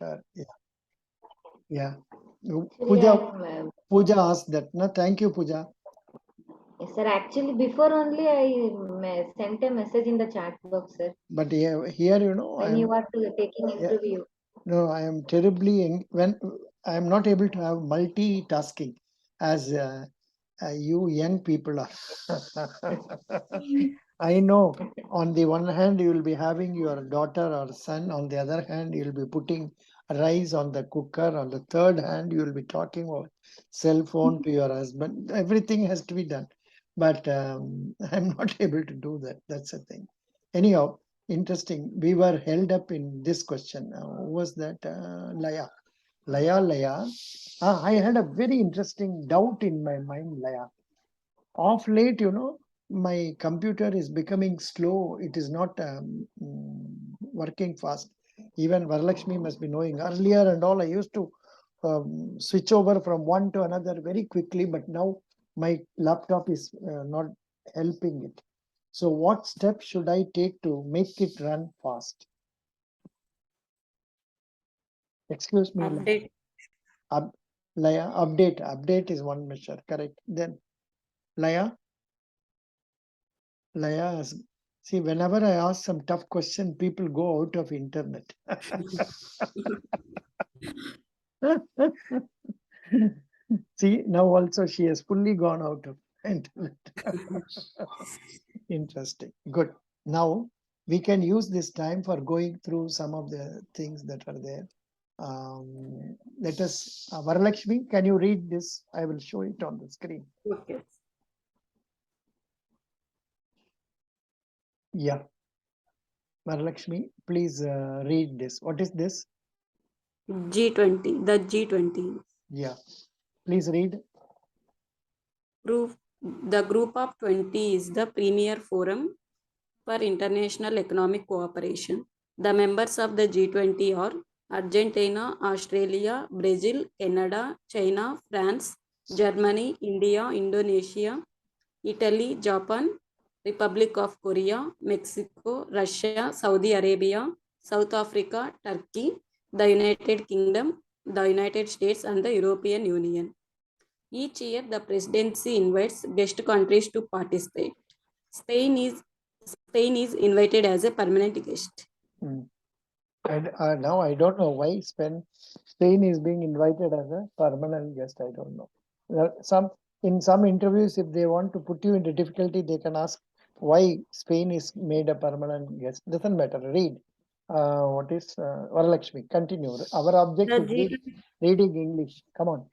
her. Yeah. Yeah. Actually, Pooja asked that. No, thank you, Pooja. yes, sir. Actually, before only I sent a message in the chat box, sir. But here you know, When you are taking interview. No, I am terribly when I am not able to have multitasking as you young people are. I know on the one hand you will be having your daughter or son, on the other hand you will be putting rice on the cooker, on the third hand you will be talking about cell phone to your husband. Everything has to be done, but I'm not able to do that. That's the thing. Anyhow, interesting. We were held up in this question. Who was that? Laya. Laya. I had a very interesting doubt in my mind, Laya. Of late, you know, my computer is becoming slow. It is not working fast. Even Varalakshmi must be knowing. Earlier and all, I used to switch over from one to another very quickly, but now my laptop is not helping it. So what steps should I take to make it run fast? Excuse me. Update. Laya, update is one measure, correct? Then Laya, see, whenever I ask some tough question, people go out of internet. See, now also she has fully gone out of internet. Interesting. Good. Now we can use this time for going through some of the things that are there. Let us, Varalakshmi, can you read this? I will show it on the screen. Okay. Yeah. Varalakshmi, please read this. What is this? G20, the G20. Yeah. Please read. The Group of 20 is the premier forum for international economic cooperation. The members of the G20 are Argentina, Australia, Brazil, Canada, China, France, Germany, India, Indonesia, Italy, Japan, Republic of Korea, Mexico, Russia, Saudi Arabia, South Africa, Turkey, the United Kingdom, the United States, and the European Union. Each year, the presidency invites guest countries to participate. Spain is invited as a permanent guest. And now I don't know why Spain is being invited as a permanent guest. I don't know. In some interviews, if they want to put you into difficulty, they can ask why Spain is made a permanent guest. Doesn't matter. Read. What is Varalakshmi? Continue. Our object is reading English. Come on.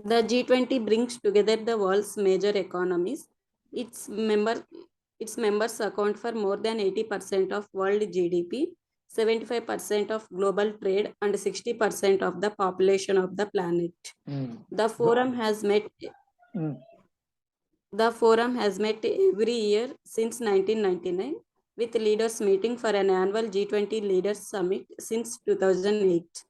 The G20 brings together the world's major economies. Its members account for more than 80% of world GDP, 75% of global trade, and 60% of the population of the planet. The forum has met. The forum has met every year since 1999, with leaders meeting for an annual G20 Leaders Summit since 2008.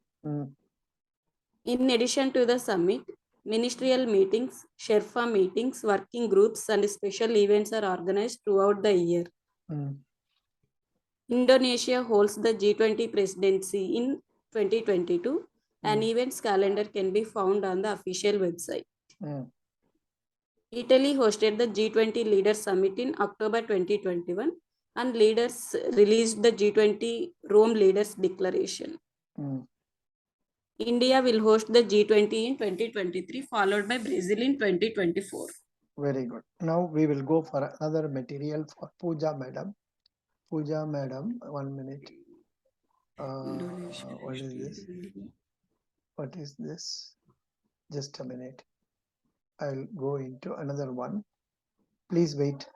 In addition to the summit, ministerial meetings, Sherpa meetings, working groups, and special events are organized throughout the year. Indonesia holds the G20 presidency in 2022. An events calendar can be found on the official website. Italy hosted the G20 Leaders Summit in October 2021, and leaders released the G20 Rome Leaders Declaration. India will host the G20 in 2023, followed by Brazil in 2024. Very good. Now we will go for another material for Pooja Madam. Pooja Madam, 1 minute. What is this? What is this? Just a minute. I'll go into another one. Please wait.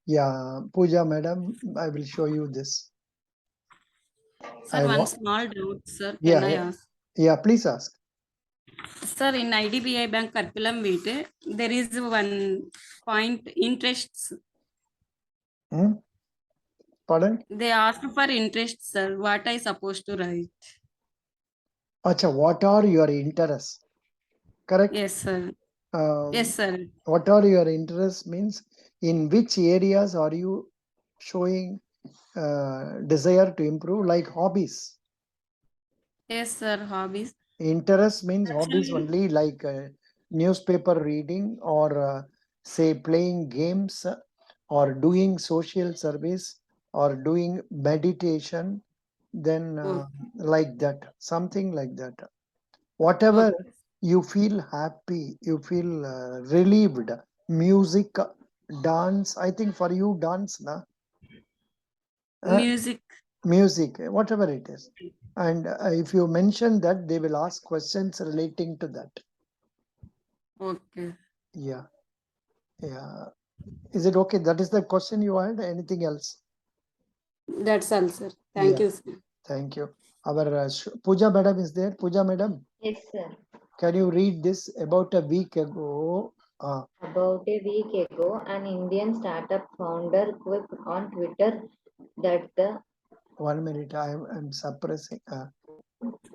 Yeah, Pooja Madam, I will show you this. Sir, one small doubt, sir. Can I ask? Yeah, please ask. Sir, in IDBI Bank curriculum vitae, there is one point interests. Pardon? They ask for interest, sir. What I supposed to write? Acha, what are your interests? correct? Yes, sir. Um, Yes, sir. what are your interests means in which areas are you showing desire to improve, like hobbies? Yes, sir. Hobbies. Interest means hobbies Actually, only, like newspaper reading or say playing games or doing social service or doing meditation, then oh, like that, something like that. Whatever okay. you feel happy, you feel relieved, music, dance. I think for you, dance, na? Music. Music, whatever it is. And if you mention that, they will ask questions relating to that. Okay. Yeah, yeah. Is it okay? That is the question you had. Anything else? That's all, sir. Thank Yeah, you, sir. thank you. Our Pooja madam is there. Pooja madam, Yes, sir. can you read this? About a week ago, About a week ago, an Indian startup founder quipped on Twitter that the 1 minute, I'm suppressing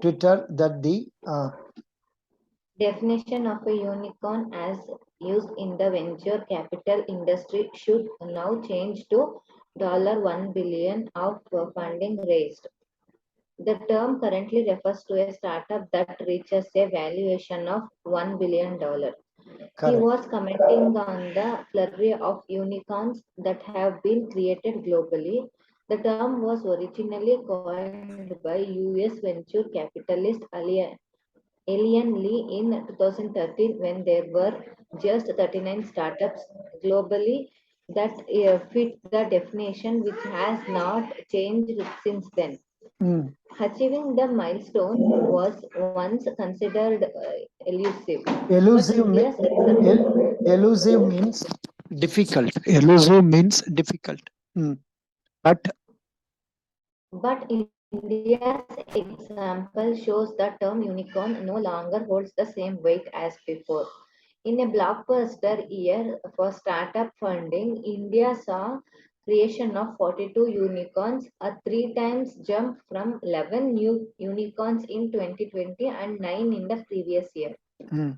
Twitter that the definition of a unicorn as used in the venture capital industry should now change to $1 billion of funding raised. The term currently refers to a startup that reaches a valuation of $1 billion. He correct. was commenting on the flurry of unicorns that have been created globally. The term was originally coined by US venture capitalist Alien Lee in 2013 when there were just 39 startups globally that fit the definition, which has not changed since then. Mm. Achieving the milestone was once considered elusive, but Elusive, India's recent elusive means difficult. Elusive means difficult. Mm. But But India's example shows the term unicorn no longer holds the same weight as before. In a blockbuster year for startup funding, India saw creation of 42 unicorns, a three times jump from 11 new unicorns in 2020 and 9 in the previous year. mm,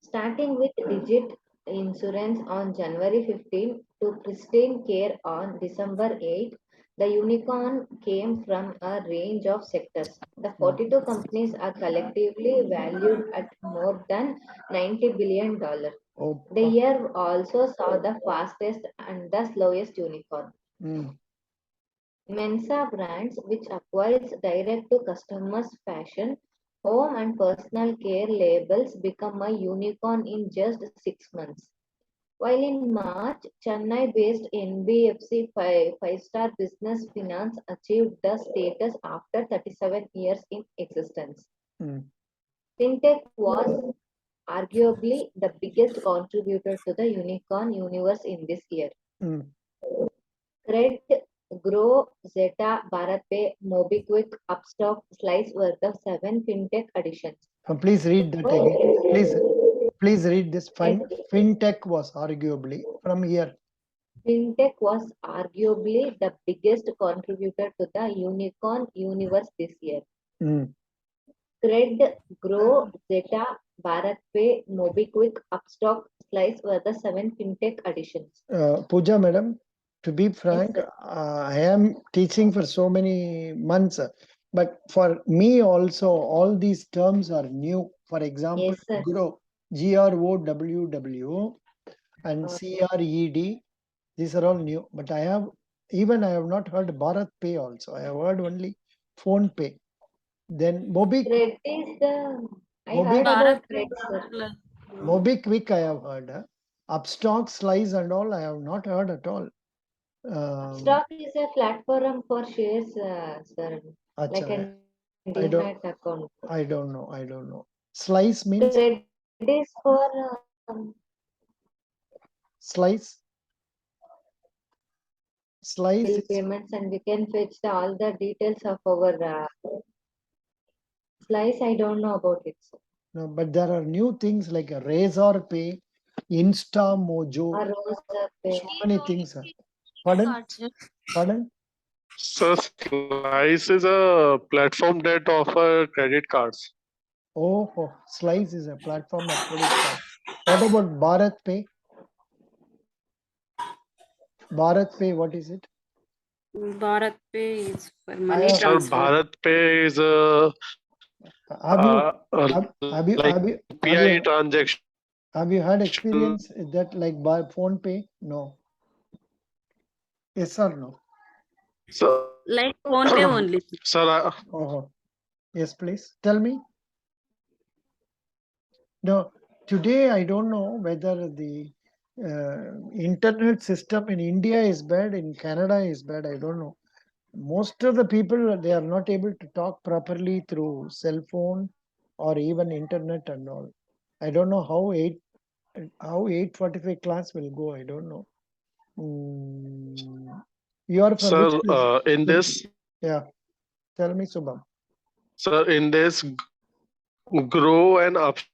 Starting with Digit Insurance on January 15 to Pristine Care on December 8, the unicorn came from a range of sectors. The 42 companies are collectively valued at more than $90 billion. oh, The year also saw the fastest and the slowest unicorn. mm, Mensa Brands, which acquires direct to customers fashion, home and personal care labels, become a unicorn in just 6 months. While in March, Chennai-based NBFC five-star business finance achieved the status after 37 years in existence. mm, FinTech was arguably the biggest contributor to the unicorn universe in this year. mm. Cred, Grow, Zeta, BharatPay, MobiKwik, Upstock, Slice were the 7 fintech additions. Please read that again. Please read this. Yes, Fintech was arguably from here. fintech was arguably the biggest contributor to the unicorn universe this year. Mm. Cred, Grow, Zeta, BharatPay, MobiKwik, Upstock, Slice were the 7 fintech additions. Pooja madam, to be Yes, frank, sir. I am teaching for so many months, but for me also, all these terms are new. For example, Yes, sir. grow, GROWW, and Okay. CRED. These are all new, but I have not heard Bharat Pay also. I have heard only Phone Pay. Then Cred is the, I heard Bharat about Pay Cred, sir. plus. MobiKwik I have heard. Upstock, Slice and all I have not heard at all. Stock is a platform for shares, sir, like Acha, a I demat don't, account. I don't know. I don't know. Slice means Credit is for slice. Slice bill is payments, and we can fetch all the details of our slice. I don't know about it, sir. no, but there are new things like a Razor Pay, Insta Or Mojo, Rose Pay. so many things. Pardon? Pardon? So Slice is a platform that offer credit cards. Oh, Slice is a platform of credit card. What about Bharat Pay? Bharat Pay, what is it? Bharat Pay is for I money have- Sir, transfer. Bharat Pay is Have you like UPI transaction. have you had experience that like by phone pay? No. Yes or no? So, Like phone pay only. sir, Oh, yes, please tell me. No, today I don't know whether the internet system in India is bad, in Canada is bad. I don't know. Most of the people they are not able to talk properly through cell phone or even internet and all. I don't know how 845 class will go. I don't know. You are from which sir, place? in this, Yeah, tell me, Subham. sir, in this grow and upstart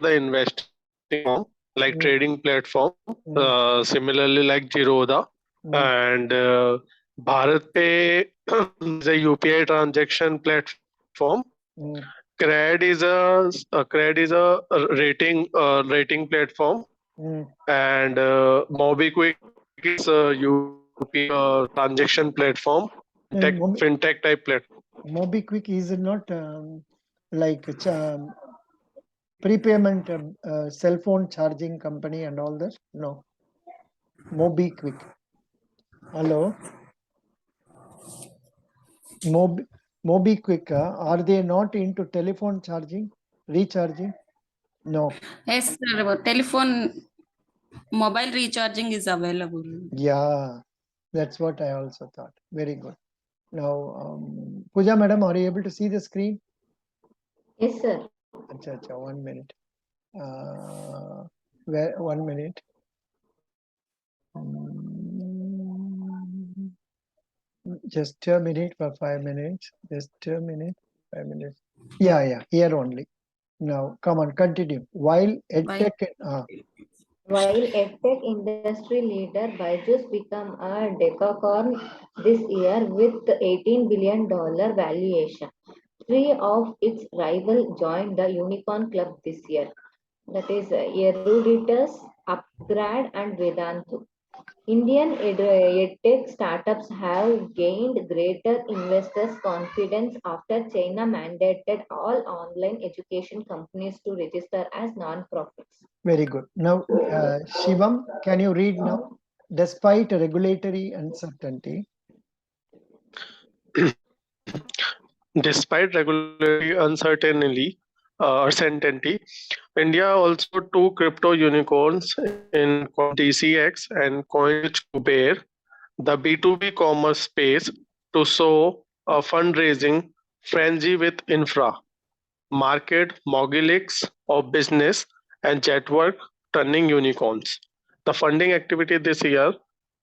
the investing platform like Mm, trading platform, mm, similarly like Zerodha mm, and Bharat Pay is a UPI transaction platform. mm, CRED is a rating platform, mm. and MobiKwik is a UPI transaction platform, And fintech type platform. MobiKwik is not like prepayment cell phone charging company and all that. No, MobiKwik. Hello, MobiKwik. Are they not into telephone charging, recharging? No. Yes, sir. Telephone, mobile recharging is available. Yeah, that's what I also thought. Very good. Now, Pooja madam, are you able to see the screen? Yes, sir. Acha, 1 minute. Where 1 minute. Just a minute for 5 minutes. Just a minute, 5 minutes. Yeah, here only. Now, come on, continue. While Why? EdTech, While EdTech industry leader Byju's become a decacorn this year with $18 billion valuation. Three of its rivals joined the unicorn club this year. That is Eruditus, Upgrad, and Vedantu. Indian edtech startups have gained greater investors' confidence after China mandated all online education companies to register as non-profits. very good. Now, Shivam, can you read now? Despite regulatory uncertainty, Despite regulatory uncertainty, India also two crypto unicorns in coin TCX and CoinEdge Kuber, the B2B commerce space, to show a fundraising frenzy with infra, market mogulics of business and jetwork turning unicorns. The funding activity this year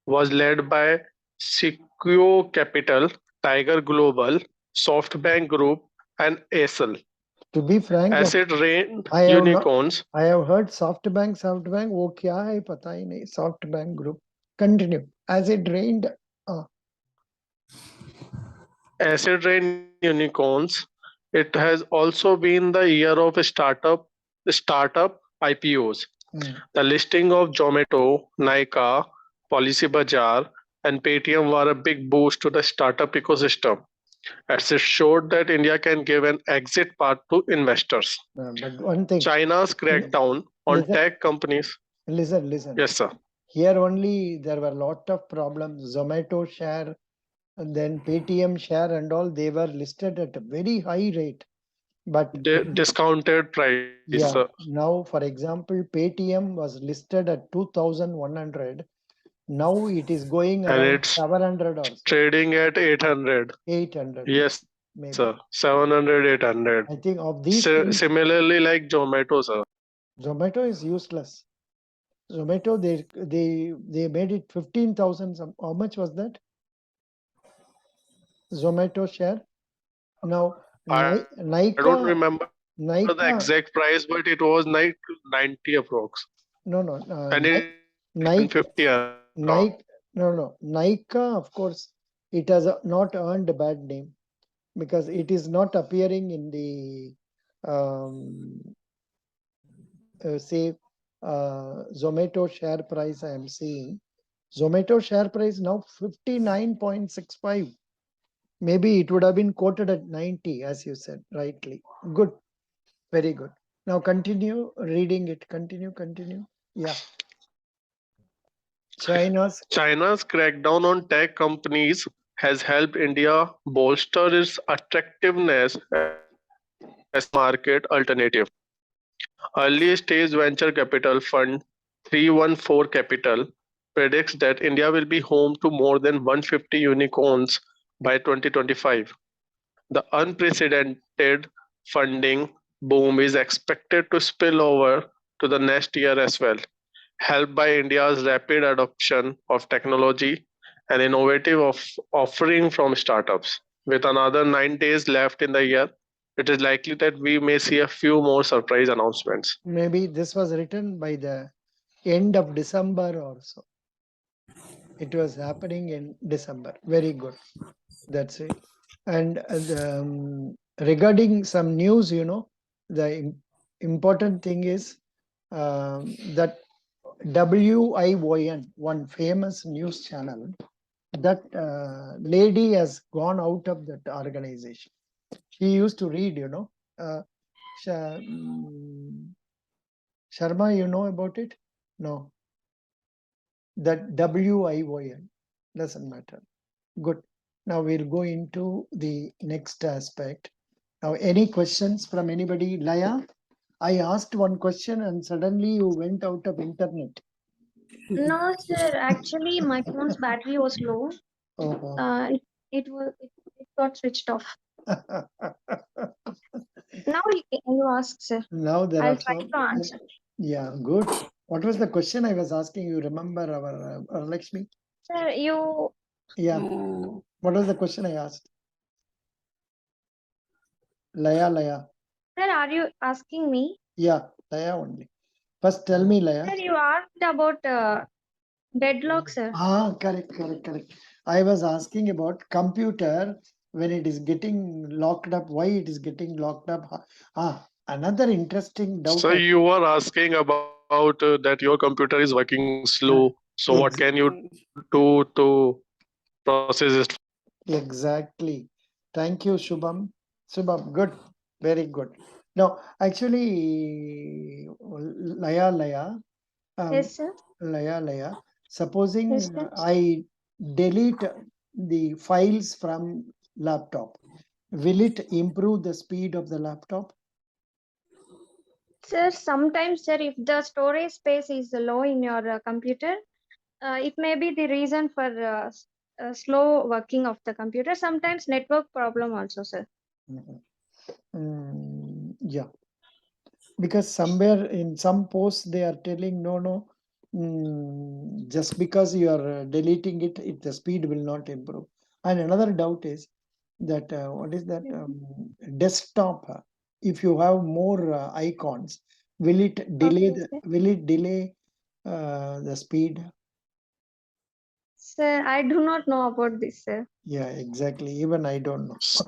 was led by Sequoia Capital, Tiger Global, SoftBank Group, and ASL. to be frank, Asset rain I have not, unicorns. I have heard SoftBank, वो क्या है पता ही नहीं. SoftBank Group. Continue. As it rained, Asset rain unicorns. It has also been the year of startup IPOs. The listing of Zomato, Nika, Policybazaar, and Paytm were a big boost to the startup ecosystem, as it showed that India can give an exit path to investors. but one thing. China's crackdown on Listen. tech companies. Listen. Yes, sir. Here only there were a lot of problems. Zomato share and then Paytm share and all, they were listed at a very high rate. But Discounted price. yeah, Sir. now for example, Paytm was listed at 2,100. Now it is going And around it's 700 or so. trading at 800. 800. Yes, maybe. sir. 700, 800. I think of these things, Similarly, like Zomato, sir. Zomato is useless. Zomato, they made it 15,000. How much was that? Zomato share. Now, I Nika, don't remember the Nika, exact price, but it was 90 approx. no, And it Nike, 50 around. Nika, of course, it has not earned a bad name because it is not appearing in the um, say Zomato share price I am seeing. Zomato share price now 59.65. Maybe it would have been quoted at 90, as you said rightly. Good, very good. Now continue reading it. Continue. Yeah. China's crackdown on tech companies has helped India bolster its attractiveness as a market alternative. Early stage venture capital fund 314 Capital predicts that India will be home to more than 150 unicorns by 2025. The unprecedented funding boom is expected to spill over to the next year as well, helped by India's rapid adoption of technology and innovative offering from startups. With another 9 days left in the year, it is likely that we may see a few more surprise announcements. Maybe this was written by the end of December or so. It was happening in December. Very good. That's it. And regarding some news, the important thing is that WION, one famous news channel, that lady has gone out of that organization. She used to read, Sharma, you know about it? No. That WION doesn't matter. Good. Now we'll go into the next aspect. Now, any questions from anybody? Laya, I asked one question and suddenly you went out of internet. No, sir. Actually, my phone's battery was low. Oh. It got switched off. Now you ask, sir. Now there I'll are try some. to answer. Yeah, good. What was the question I was asking? You remember our Lakshmi? Sir, you. Yeah. No. What was the question I asked? Laya. Sir, are you asking me? Yeah, Laya only. First, tell me, Laya. Sir, you asked about deadlock, sir. Correct. I was asking about computer when it is getting locked up, why it is getting locked up. Another interesting doubt. So you were asking about that your computer is working slow. So what can you do to process it? Exactly. Thank you, Shubham. Shubham, good. Very good. Now, actually, Laya, Yes, sir. Laya, supposing Yes, sir. I delete the files from laptop, will it improve the speed of the laptop? Sir, sometimes, sir, if the storage space is low in your computer, it may be the reason for slow working of the computer. Sometimes network problem also, sir. Yeah, because somewhere in some posts they are telling no, just because you are deleting it, the speed will not improve. And another doubt is that what is that desktop? If you have more icons, will it delay the speed? Sir, I do not know about this, sir. Yeah, exactly. Even I don't know. So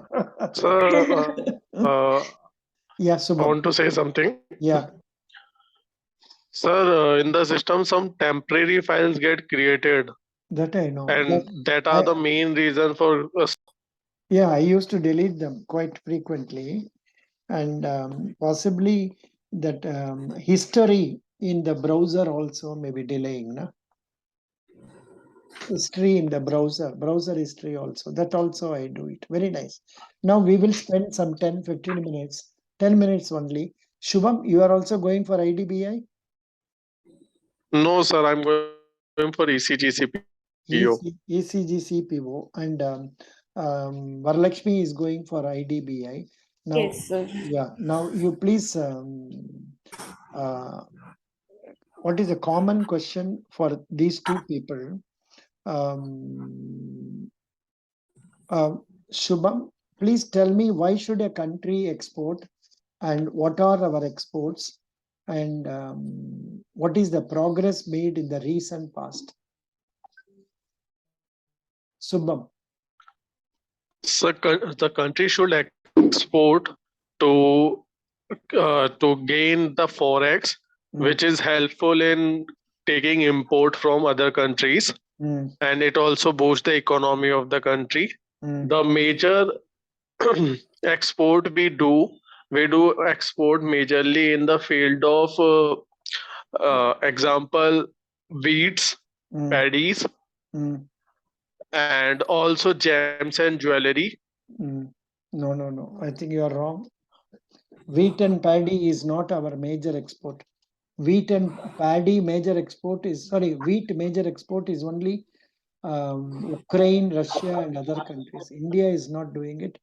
Yeah, I Subha. want to say something. Yeah. Sir, in the system, some temporary files get created, That I know. and that are the main reason for us. Yeah, I used to delete them quite frequently, and possibly that history in the browser also may be delaying. No? History in the browser history also. That also I do it. Very nice. Now we will spend some 10-15 minutes, 10 minutes only. Shubham, you are also going for IDBI? No, sir, I'm going for ECGCPO. ECGCPO, and Varalakshmi is going for IDBI. Now, Yes, sir. yeah. Now you please. What is a common question for these two people? Shubham, please tell me, why should a country export, and what are our exports, and what is the progress made in the recent past? Shubham. So the country should export to to gain the forex, which is helpful in taking import from other countries, and it also boosts the economy of the country. The major export we do export majorly in the field of example wheats, paddies, and also gems and jewelry. No. I think you are wrong. Wheat and paddy is not our major export. Wheat and paddy major export is, wheat major export is only Ukraine, Russia, and other countries. India is not doing it.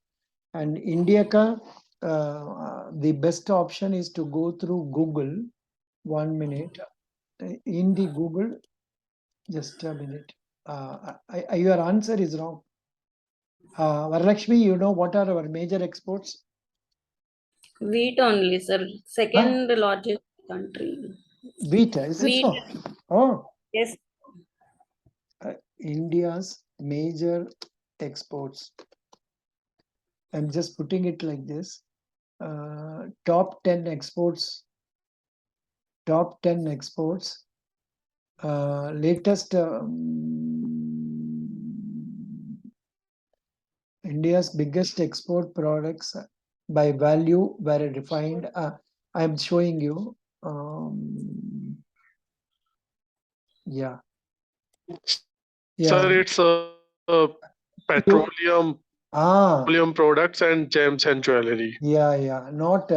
And India the best option is to go through Google. 1 minute. In the Google, just a minute. Your answer is wrong. Varalakshmi, you know what are our major exports? Wheat only, sir. Second largest country. Wheat, is it Wheat. so? Oh. Yes. India's major exports. I'm just putting it like this. Top 10 exports. Top 10 exports. Latest India's biggest export products by value were refined. I'm showing you. Yeah. Sir, it's petroleum products and gems and jewelry. Yeah. Not.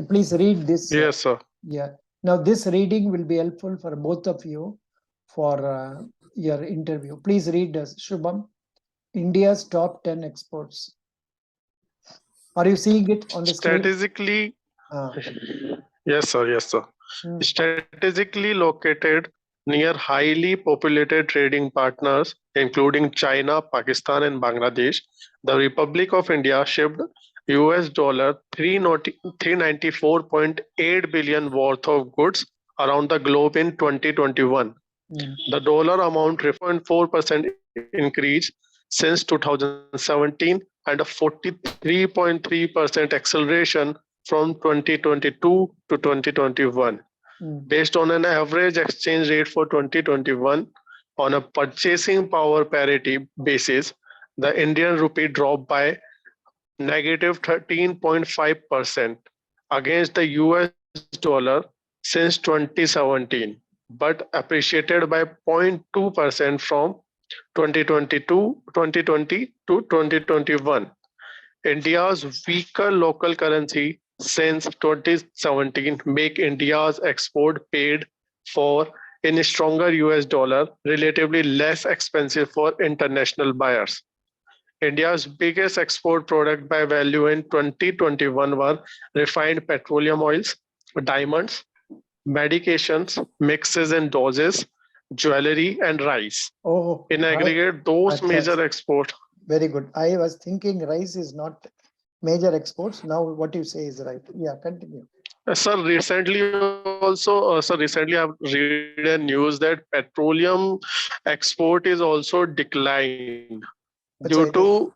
Please read this. Yes, sir. Yeah. Now this reading will be helpful for both of you for your interview. Please read Shubham. India's top 10 exports. Are you seeing it on the screen? Strategically, yes, sir. Strategically located near highly populated trading partners, including China, Pakistan, and Bangladesh, the Republic of India shipped US dollar 394.8 billion worth of goods around the globe in 2021. The dollar amount 4% increase since 2017 and a 43.3% acceleration from 2022 to 2021. Based on an average exchange rate for 2021, on a purchasing power parity basis, the Indian rupee dropped by negative 13.5% against the US dollar since 2017, but appreciated by 0.2% from 2020 to 2021. India's weaker local currency since 2017 make India's export paid for in a stronger US dollar relatively less expensive for international buyers. India's biggest export product by value in 2021 were refined petroleum oils, diamonds, medications, mixes and doses, jewelry, and rice. In aggregate, those major exports. Very good. I was thinking rice is not major exports. Now what you say is right. Yeah, continue. Sir, recently I've read a news that petroleum export is also declined due to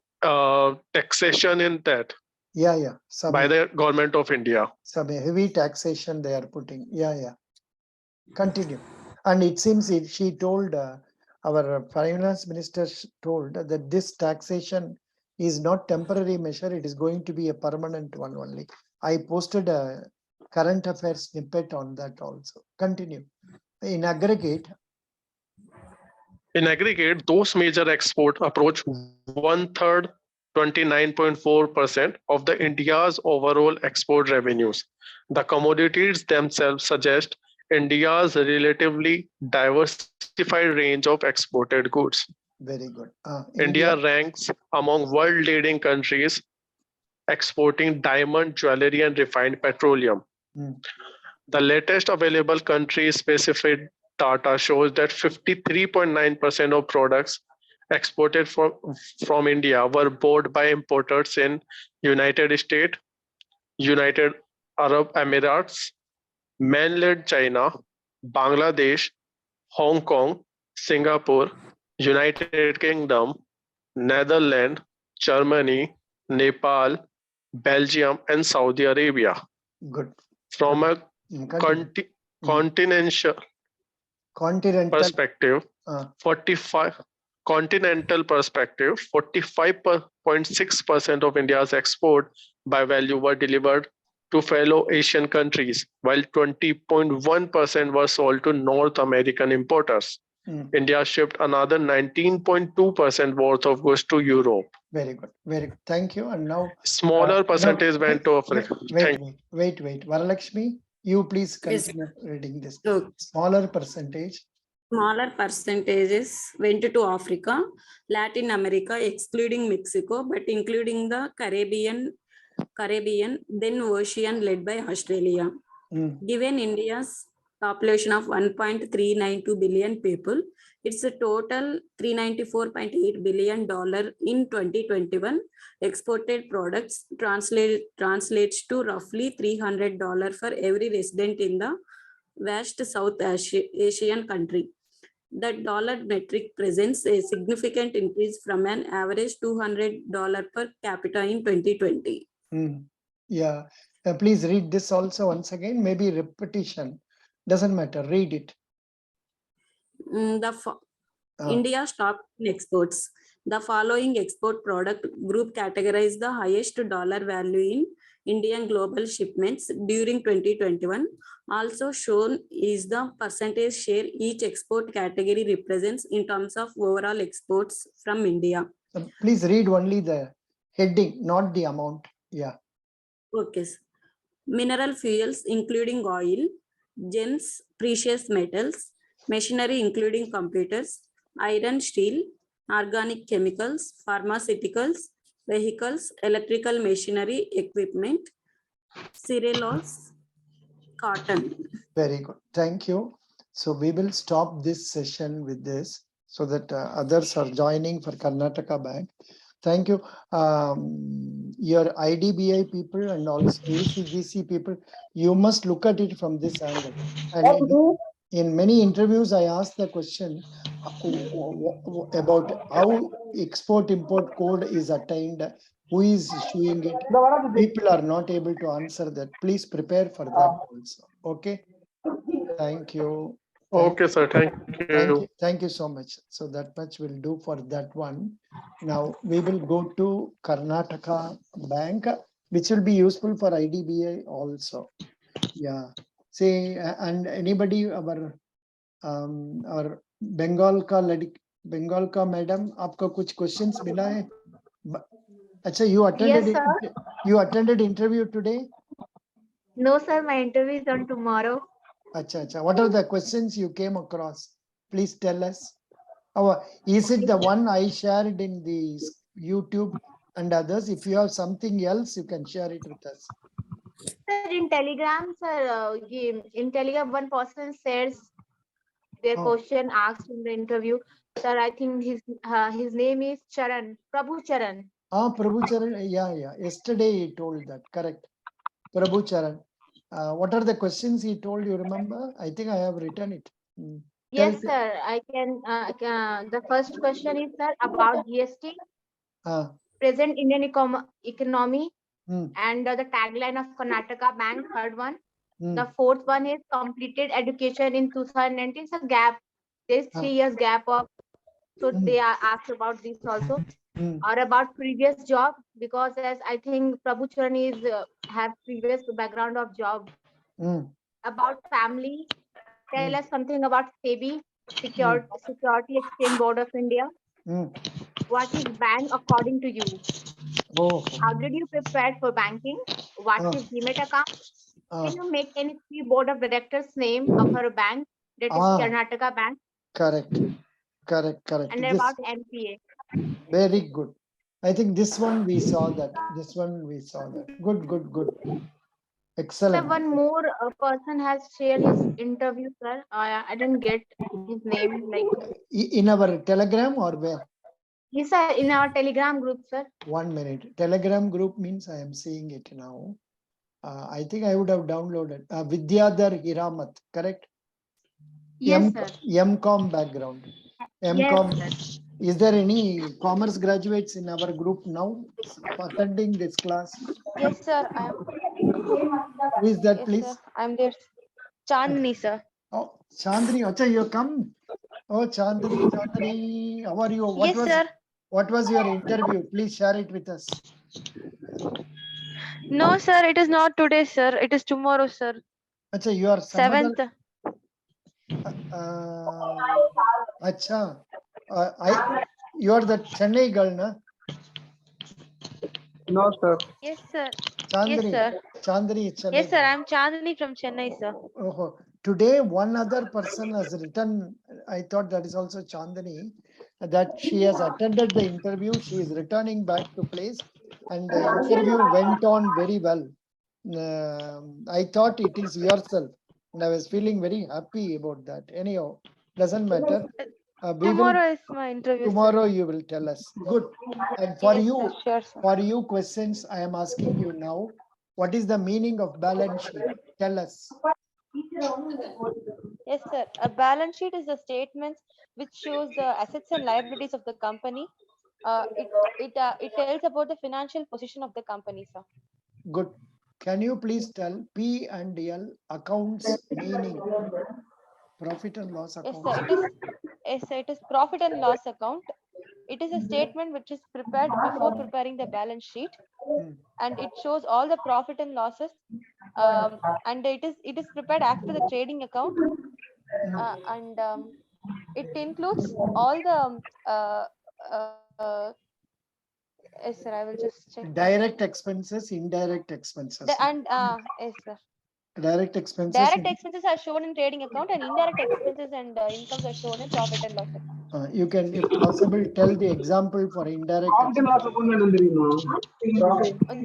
taxation in that. Yeah. By the government of India. Some heavy taxation they are putting. Yeah. Continue. And it seems she told, our finance minister told that this taxation is not temporary measure. It is going to be a permanent one only. I posted a current affairs snippet on that also. Continue. In aggregate, those major export approach 1/3, 29.4% of the India's overall export revenues. The commodities themselves suggest India's relatively diversified range of exported goods. Very good. India ranks among world leading countries exporting diamond, jewelry, and refined petroleum. The latest available country specific data shows that 53.9% of products exported from India were bought by importers in United States, United Arab Emirates, mainland China, Bangladesh, Hong Kong, Singapore, United Kingdom, Netherlands, Germany, Nepal, Belgium, and Saudi Arabia. Good. From a Continue. continental Continental. perspective, 45.6% of India's export by value were delivered to fellow Asian countries, while 20.1% were sold to North American importers. India shipped another 19.2% worth of goods to Europe. Very good. Very good. Thank you. And now smaller percentage went to Africa. Wait. Varalakshmi, you please continue reading this. Smaller percentage. Smaller percentages went to Africa, Latin America, excluding Mexico, but including the Caribbean, then Ocean, led by Australia. Given India's population of 1.392 billion people, it's a total $394.8 billion in 2021. Exported products translates to roughly $300 for every resident in the vast South Asian country. The dollar metric presents a significant increase from an average $200 per capita in 2020. Yeah, please read this also once again, maybe repetition. Doesn't matter, read it. India's top exports. The following export product group categorize the highest dollar value in Indian global shipments during 2021. Also shown is the percentage share each export category represents in terms of overall exports from India. Please read only the heading, not the amount. Yeah. Okay. Mineral fuels including oil, gems, precious metals, machinery including computers, iron, steel, organic chemicals, pharmaceuticals, vehicles, electrical machinery, equipment, cereals, cotton. Very good. Thank you. So we will stop this session with this so that others are joining for Karnataka Bank. Thank you. Your IDBI people and also ACGC people, you must look at it from this angle. And in many interviews, I asked the question about how export-import code is attained, who is issuing it. People are not able to answer that. Please prepare for that also. Okay. Thank you. Okay, sir. Thank you. Thank you so much. So that much will do for that one. Now we will go to Karnataka Bank, which will be useful for IDBI also. Yeah. Say, and anybody our Bengal ka madam, आपका कुछ questions मिला है? अच्छा, you attended interview today? No, sir. My interview is on tomorrow. Acha. What are the questions you came across? Please tell us. Is it the one I shared in the YouTube and others? If you have something else, you can share it with us. Sir, in Telegram, sir, in Telegram, one person shares their question asked in the interview. Sir, I think his name is Charan, Prabhu Charan. Prabhu Charan. Yeah. Yesterday he told that. Correct. Prabhu Charan. What are the questions he told you? Remember? I think I have written it. Yes, sir. I can. The first question is, sir, about GST, present Indian economy, and the tagline of Karnataka Bank. Third one. The fourth one is completed education in 2019. So gap. There's 3 years gap of. So they are asked about this also, or about previous job, because as I think Prabhu Charan is have previous background of job. About family. Tell us something about SEBI, Security Exchange Board of India. What is bank according to you? How did you prepare for banking? What is Demat account? Can you make any 3 board of directors name of our bank, that is Karnataka Bank? Correct. And about MPA. Very good. I think this one we saw that. Good. Excellent. Sir, one more person has shared his interview, sir. I didn't get his name. Like in our Telegram or where? Yes, sir. In our Telegram group, sir. 1 minute. Telegram group means I am seeing it now. I think I would have downloaded. Vidyadhar Hiramat, correct? Yes, sir. MCom background. M.Com. Yes, Is there any commerce graduates in our group now attending this class? Yes, sir. I am. Who is that, Yes, please? sir. I'm there. Chandni, sir. Oh, Chandni. Acha, you come. Oh, Chandni, Chandni, how are you? Yes, sir. What was your interview? Please share it with us. No, sir. It is not today, sir. It is tomorrow, sir. Acha, you are some 7th. other. Acha, you are the Chennai girl, na? No, sir. Yes, sir. Yes, Chandni. sir. Chandni, Chennai. Yes, sir. I'm Chandni from Chennai, sir. Oh, today, one other person has written, I thought that is also Chandani, that she has attended the interview. She is returning back to place and the interview went on very well. I thought it is yourself and I was feeling very happy about that. Anyhow, doesn't matter. Tomorrow is my interview. Tomorrow you will tell us. Good. And Yes, sir. Sure, sir. for you questions, I am asking you now, what is the meaning of balance sheet? Tell us. Yes, sir. A balance sheet is a statement which shows the assets and liabilities of the company. It tells about the financial position of the company, sir. Good. Can you please tell P and L accounts meaning? Profit and loss Yes, account. sir. It is profit and loss account. It is a statement which is prepared before preparing the balance sheet, and it shows all the profit and losses. And it is prepared after the trading account, and it includes all the yes, sir. I will just check. Direct expenses, indirect expenses. Yes, sir. Direct expenses. Direct expenses are shown in trading account, and indirect expenses and incomes are shown in profit and loss account. You can, if possible, tell the example for indirect expenses.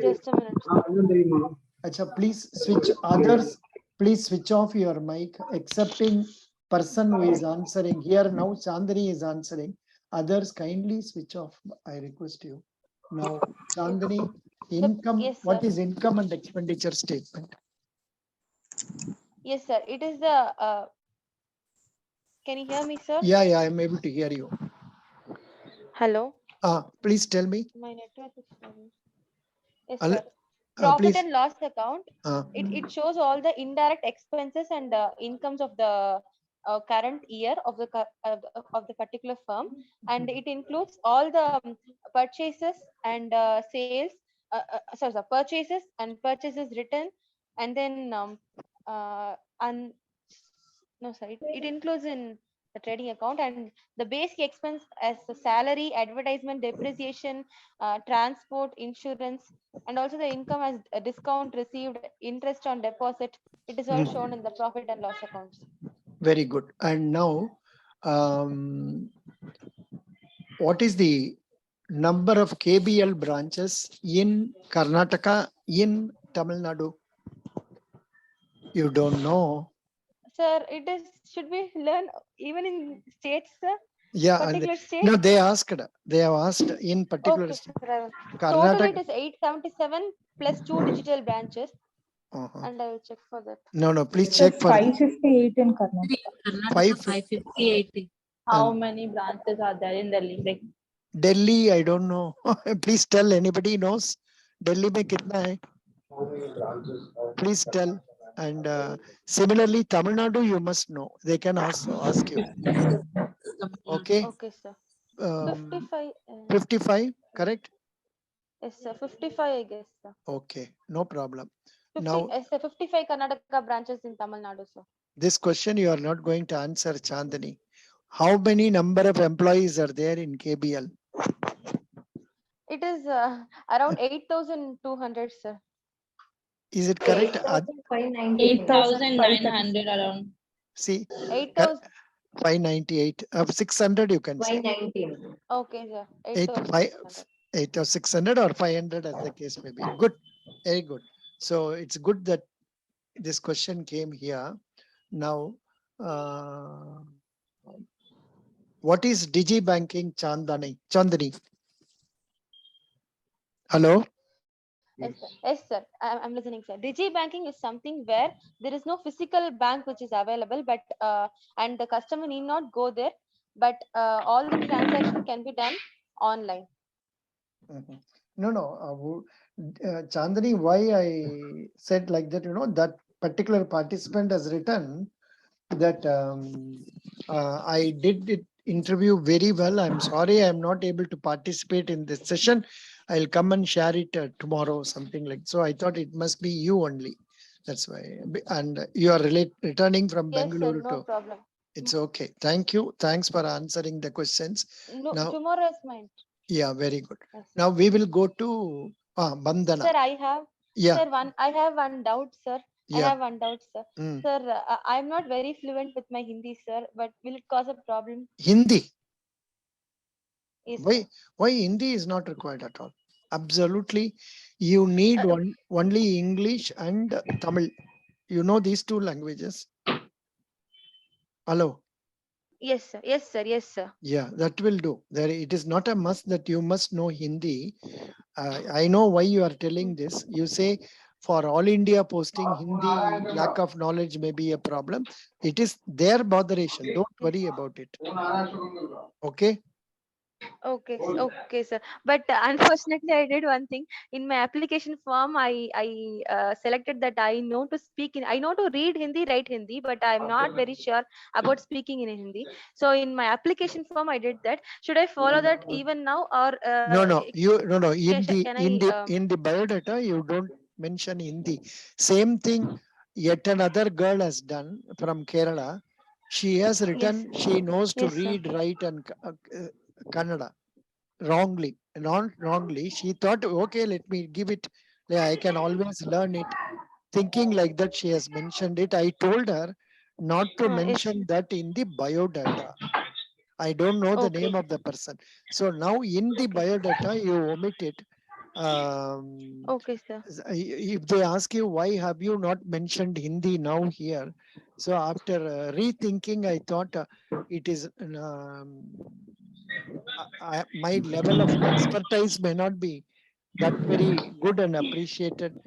Just a minute. Acha, please switch others. Please switch off your mic, excepting person who is answering. Here now, Chandani is answering. Others kindly switch off. I request you. Now, Chandani, income. Yes, what sir. is income and expenditure statement? Yes, sir. It is the. Can you hear me, sir? Yeah, I'm able to hear you. Hello. Please tell me. My network is fine. Yes, sir. Profit and loss account. It shows all the indirect expenses and incomes of the current year of the particular firm, and it includes all the purchases and sales. Sorry, purchases and purchases written, and then and no, sorry, it includes in the trading account, and the basic expense as the salary, advertisement, depreciation, transport, insurance, and also the income as a discount received, interest on deposit. It is all shown in the profit and loss accounts. Very good. And now, what is the number of KBL branches in Karnataka, in Tamil Nadu? You don't know. Sir, it is should we learn even in states, sir? Yeah, particular state? no, they have asked in particular Okay, state. sir. Total Karnataka. it is 877 plus 2 digital branches. And I will check for that. No, please check for 558 in Karnataka. 558. How many branches are there in Delhi? Like Delhi, I don't know. Please tell, anybody knows? Delhi mein kitna hai? Please tell. And similarly, Tamil Nadu, you must know. They can also ask you. Okay. Okay, sir. 55. 55, correct? Yes, sir. 55, I guess, sir. Okay, no problem. 50, Now, yes, sir. 55 Karnataka branches in Tamil Nadu, sir. this question you are not going to answer, Chandani. How many number of employees are there in KBL? It is around 8,200, sir. Is it correct? 8,900 around. See, 8,000. 598 of 600 you can say. 519. Okay, sir. 8 or 600 or 500 as the case may be. Good, very good. So it's good that this question came here. Now, what is Digi Banking, Chandani? Hello? Yes, sir. I'm listening, sir. Digi banking is something where there is no physical bank which is available, but and the customer need not go there. but all the transaction can be done online. No. Chandani, why I said like that, that particular participant has written that I did it interview very well. I'm sorry I'm not able to participate in this session. I'll come and share it tomorrow, something like. So I thought it must be you only. That's why. And you are returning from Yes, sir, Bengaluru no to. problem. It's okay. Thank you. Thanks for answering the questions. No, Now, tomorrow is mine. yeah, very good. Yes. Now we will go to Bandhana. Sir, I have. Yeah. Sir, I have one doubt, sir. Yeah. I have one doubt, sir. Sir, I'm not very fluent with my Hindi, sir, but will it cause a problem? Hindi. Yes, Why Hindi is not required at all? Absolutely. You need only English and Tamil. You know these two languages. Hello. Yes, sir. Yes, sir. Yes, sir. Yeah, that will do. It is not a must that you must know Hindi. I know why you are telling this. You say for all India posting, Hindi lack of knowledge may be a problem. It is their botheration. Don't worry about it. Okay. Okay, sir. But unfortunately, I did one thing in my application form. I selected that I know to read Hindi, write Hindi, but I'm not very sure about speaking in Hindi. So in my application form, I did that. Should I follow that even now, or No. can I? In the biodata, you don't mention Hindi. Same thing. Yet another girl has done from Kerala. She has written. Yes. She knows to Yes, sir. read, write, and Kannada. Wrongly, not wrongly. She thought, okay, let me give it. I can always learn it. Thinking like that, she has mentioned it. I told her not to Yes. mention that in the biodata. I don't know the name of the person. So now in the biodata, you omit it. Okay, sir. If they ask you why have you not mentioned Hindi now here, so after rethinking, I thought it is my level of expertise may not be that very good and appreciated.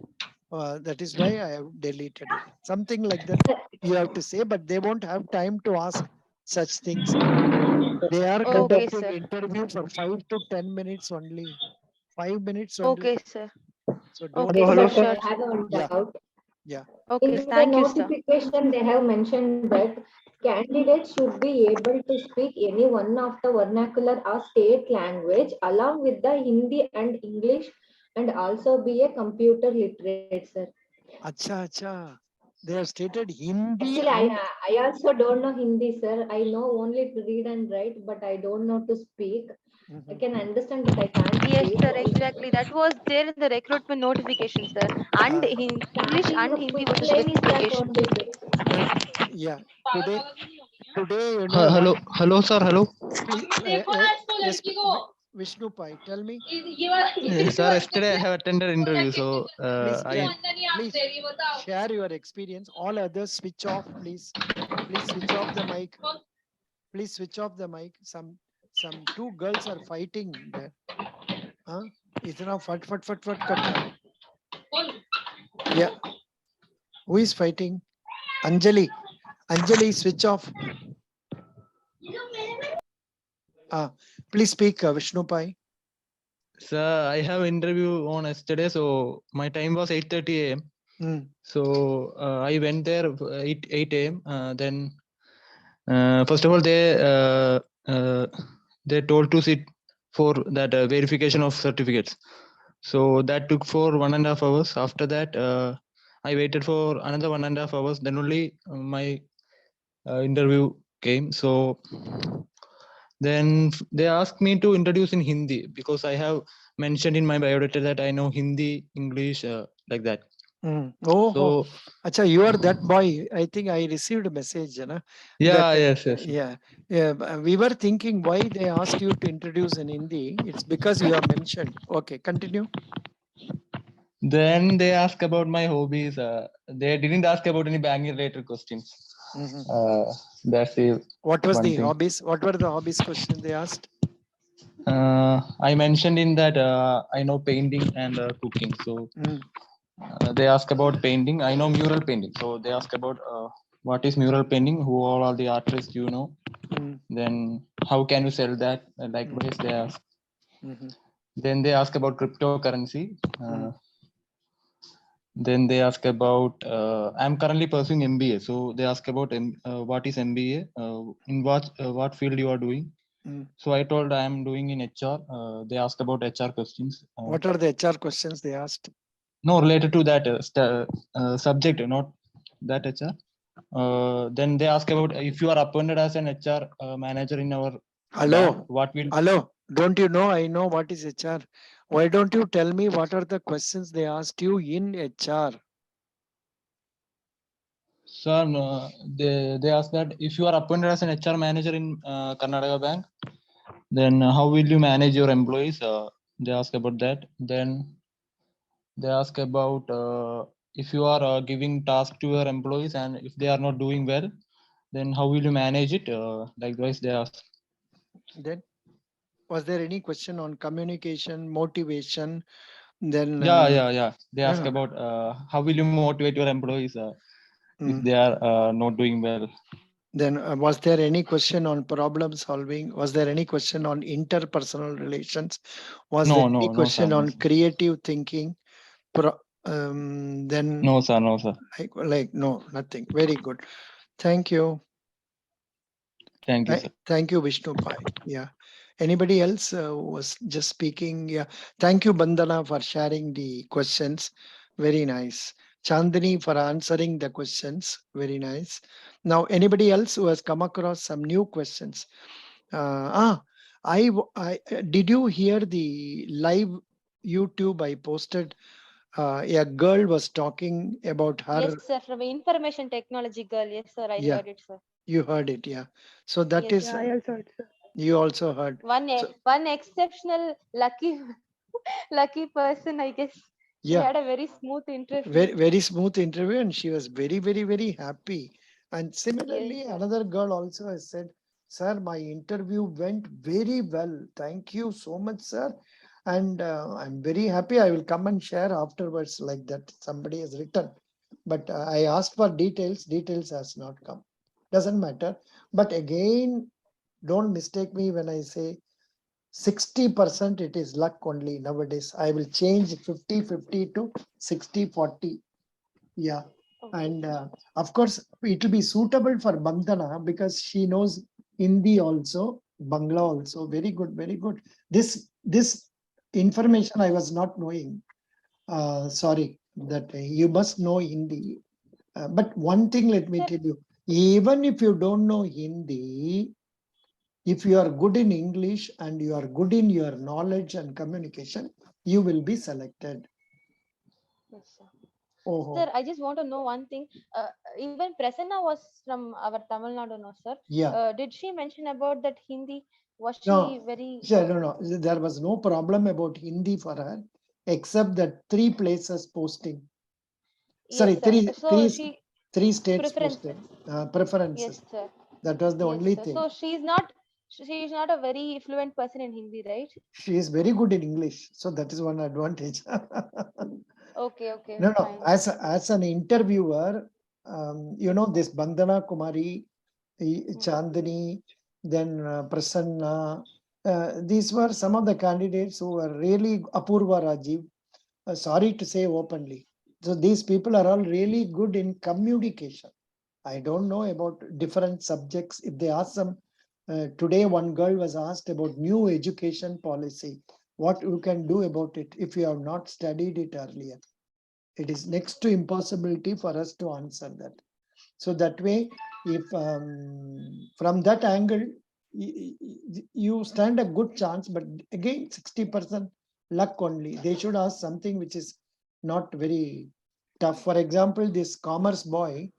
That is why I have deleted it. Something like that you have to say, but they won't have time to ask such things. They are Okay, conducting sir. interview for 5 to 10 minutes only. 5 minutes only. Okay, sir. So don't. Okay, Hello, sir. sir. I have one Yeah. doubt. Yeah. Okay, In the thank you, sir. notification, they have mentioned that candidates should be able to speak any one of the vernacular or state language along with the Hindi and English, and also be a computer literate, sir. Acha. They have stated Hindi. Actually, I also don't know Hindi, sir. I know only to read and write, but I don't know to speak. I can understand, but I can't Yes, speak. sir, exactly. That was there in the recruitment notification, sir. And in English Starting and Hindi was quick the line is that specification. only, sir. Yeah. Today, Hello, sir. Hello. Please, yes, Vishnu Pai, tell me. Sir, yesterday I have attended interview, so Please share your experience. All others switch off, please. Please switch off the mic. Please switch off the mic. Some two girls are fighting there. Huh? Itna fat karta hai. Yeah. Who is fighting? Anjali. Anjali, switch off. Please speak, Vishnu Pai. Sir, I have interview on yesterday, so my time was 8:30 a.m. So I went there 8 a.m. Then first of all, they told to sit for that verification of certificates. So that took for 1.5 hours. After that, I waited for another 1.5 hours. Then only my interview came. So then they asked me to introduce in Hindi because I have mentioned in my biodata that I know Hindi, English, like that. So, Acha, you are that boy. I think I received a message. Yeah, yes. Yeah. We were thinking why they asked you to introduce in Hindi. It's because you have mentioned. Okay, continue. Then they asked about my hobbies. They didn't ask about any banking related questions. That's it. What was the hobbies? What were the hobbies question they asked? I mentioned in that I know painting and cooking. So they ask about painting. I know mural painting. So they ask about what is mural painting, who all are the artists you know. Then how can you sell that? Likewise, they ask. Then they ask about cryptocurrency. Then they ask about, I'm currently pursuing MBA. So they ask about what is MBA, in what field you are doing. So I told I am doing in HR. They ask about HR questions. What are the HR questions they asked? No, related to that subject, not that HR. Then they ask about if you are appointed as an HR manager in our bank, what will... Hello, don't you know? I know what is HR. Why don't you tell me what are the questions they asked you in HR? Sir, no, they ask that if you are appointed as an HR manager in Karnataka Bank, then how will you manage your employees? They ask about that. Then they ask about if you are giving task to your employees and if they are not doing well, then how will you manage it? Likewise, they ask. Then, was there any question on communication, motivation? Then yeah. They ask about how will you motivate your employees if they are not doing well. Then was there any question on problem solving? Was there any question on interpersonal relations? Was there any question on creative thinking? Then no sir. No, nothing. Very good. Thank you. Thank you, sir. Thank you, Vishnu Pai. Yeah. Anybody else was just speaking? Yeah. Thank you, Bandana, for sharing the questions. Very nice. Chandani for answering the questions. Very nice. Now, anybody else who has come across some new questions? Did you hear the live YouTube I posted? A girl was talking about her. Yes, sir. From information technology girl. Yes, sir. I heard it, sir. You heard it, yeah. So that Yes, is. I also heard, sir. You also heard. One exceptional lucky person, I guess. She had a very smooth interview. Very smooth interview, and she was very, very, very happy. And similarly, another girl also has said, "Sir, my interview went very well. Thank you so much, sir. And I'm very happy. I will come and share afterwards," like that. Somebody has written. But I asked for details. Details has not come. Doesn't matter. But again, don't mistake me when I say 60% it is luck only nowadays. I will change 50-50 to 60-40. Yeah. And of course, it will be suitable for Bandana because she knows Hindi also, Bangla also. Very good, very good. This information I was not knowing. Sorry, that you must know Hindi. But one thing, let me tell you, even if you don't know Hindi, if you are good in English and you are good in your knowledge and communication, you will be selected. Yes, sir. Sir, I just want to know one thing. Even Prasanna was from our Tamil Nadu, no, sir? Yeah. Did she mention about that Hindi? Was she very... No. There was no problem about Hindi for her, except that 3 places posting. Sorry, three states posted. Preferences. Yes, sir. That was the only thing. So she is not a very fluent person in Hindi, right? She is very good in English. So that is one advantage. Okay. No. As an interviewer, this Bandana Kumari, Chandani, then Prasanna, these were some of the candidates who were really Apurva Rajiv. Sorry to say openly. So these people are all really good in communication. I don't know about different subjects. If they ask them, today one girl was asked about new education policy. What you can do about it if you have not studied it earlier? It is next to impossibility for us to answer that. So that way, if from that angle, you stand a good chance, but again, 60% luck only. They should ask something which is not very tough. For example, this commerce boy,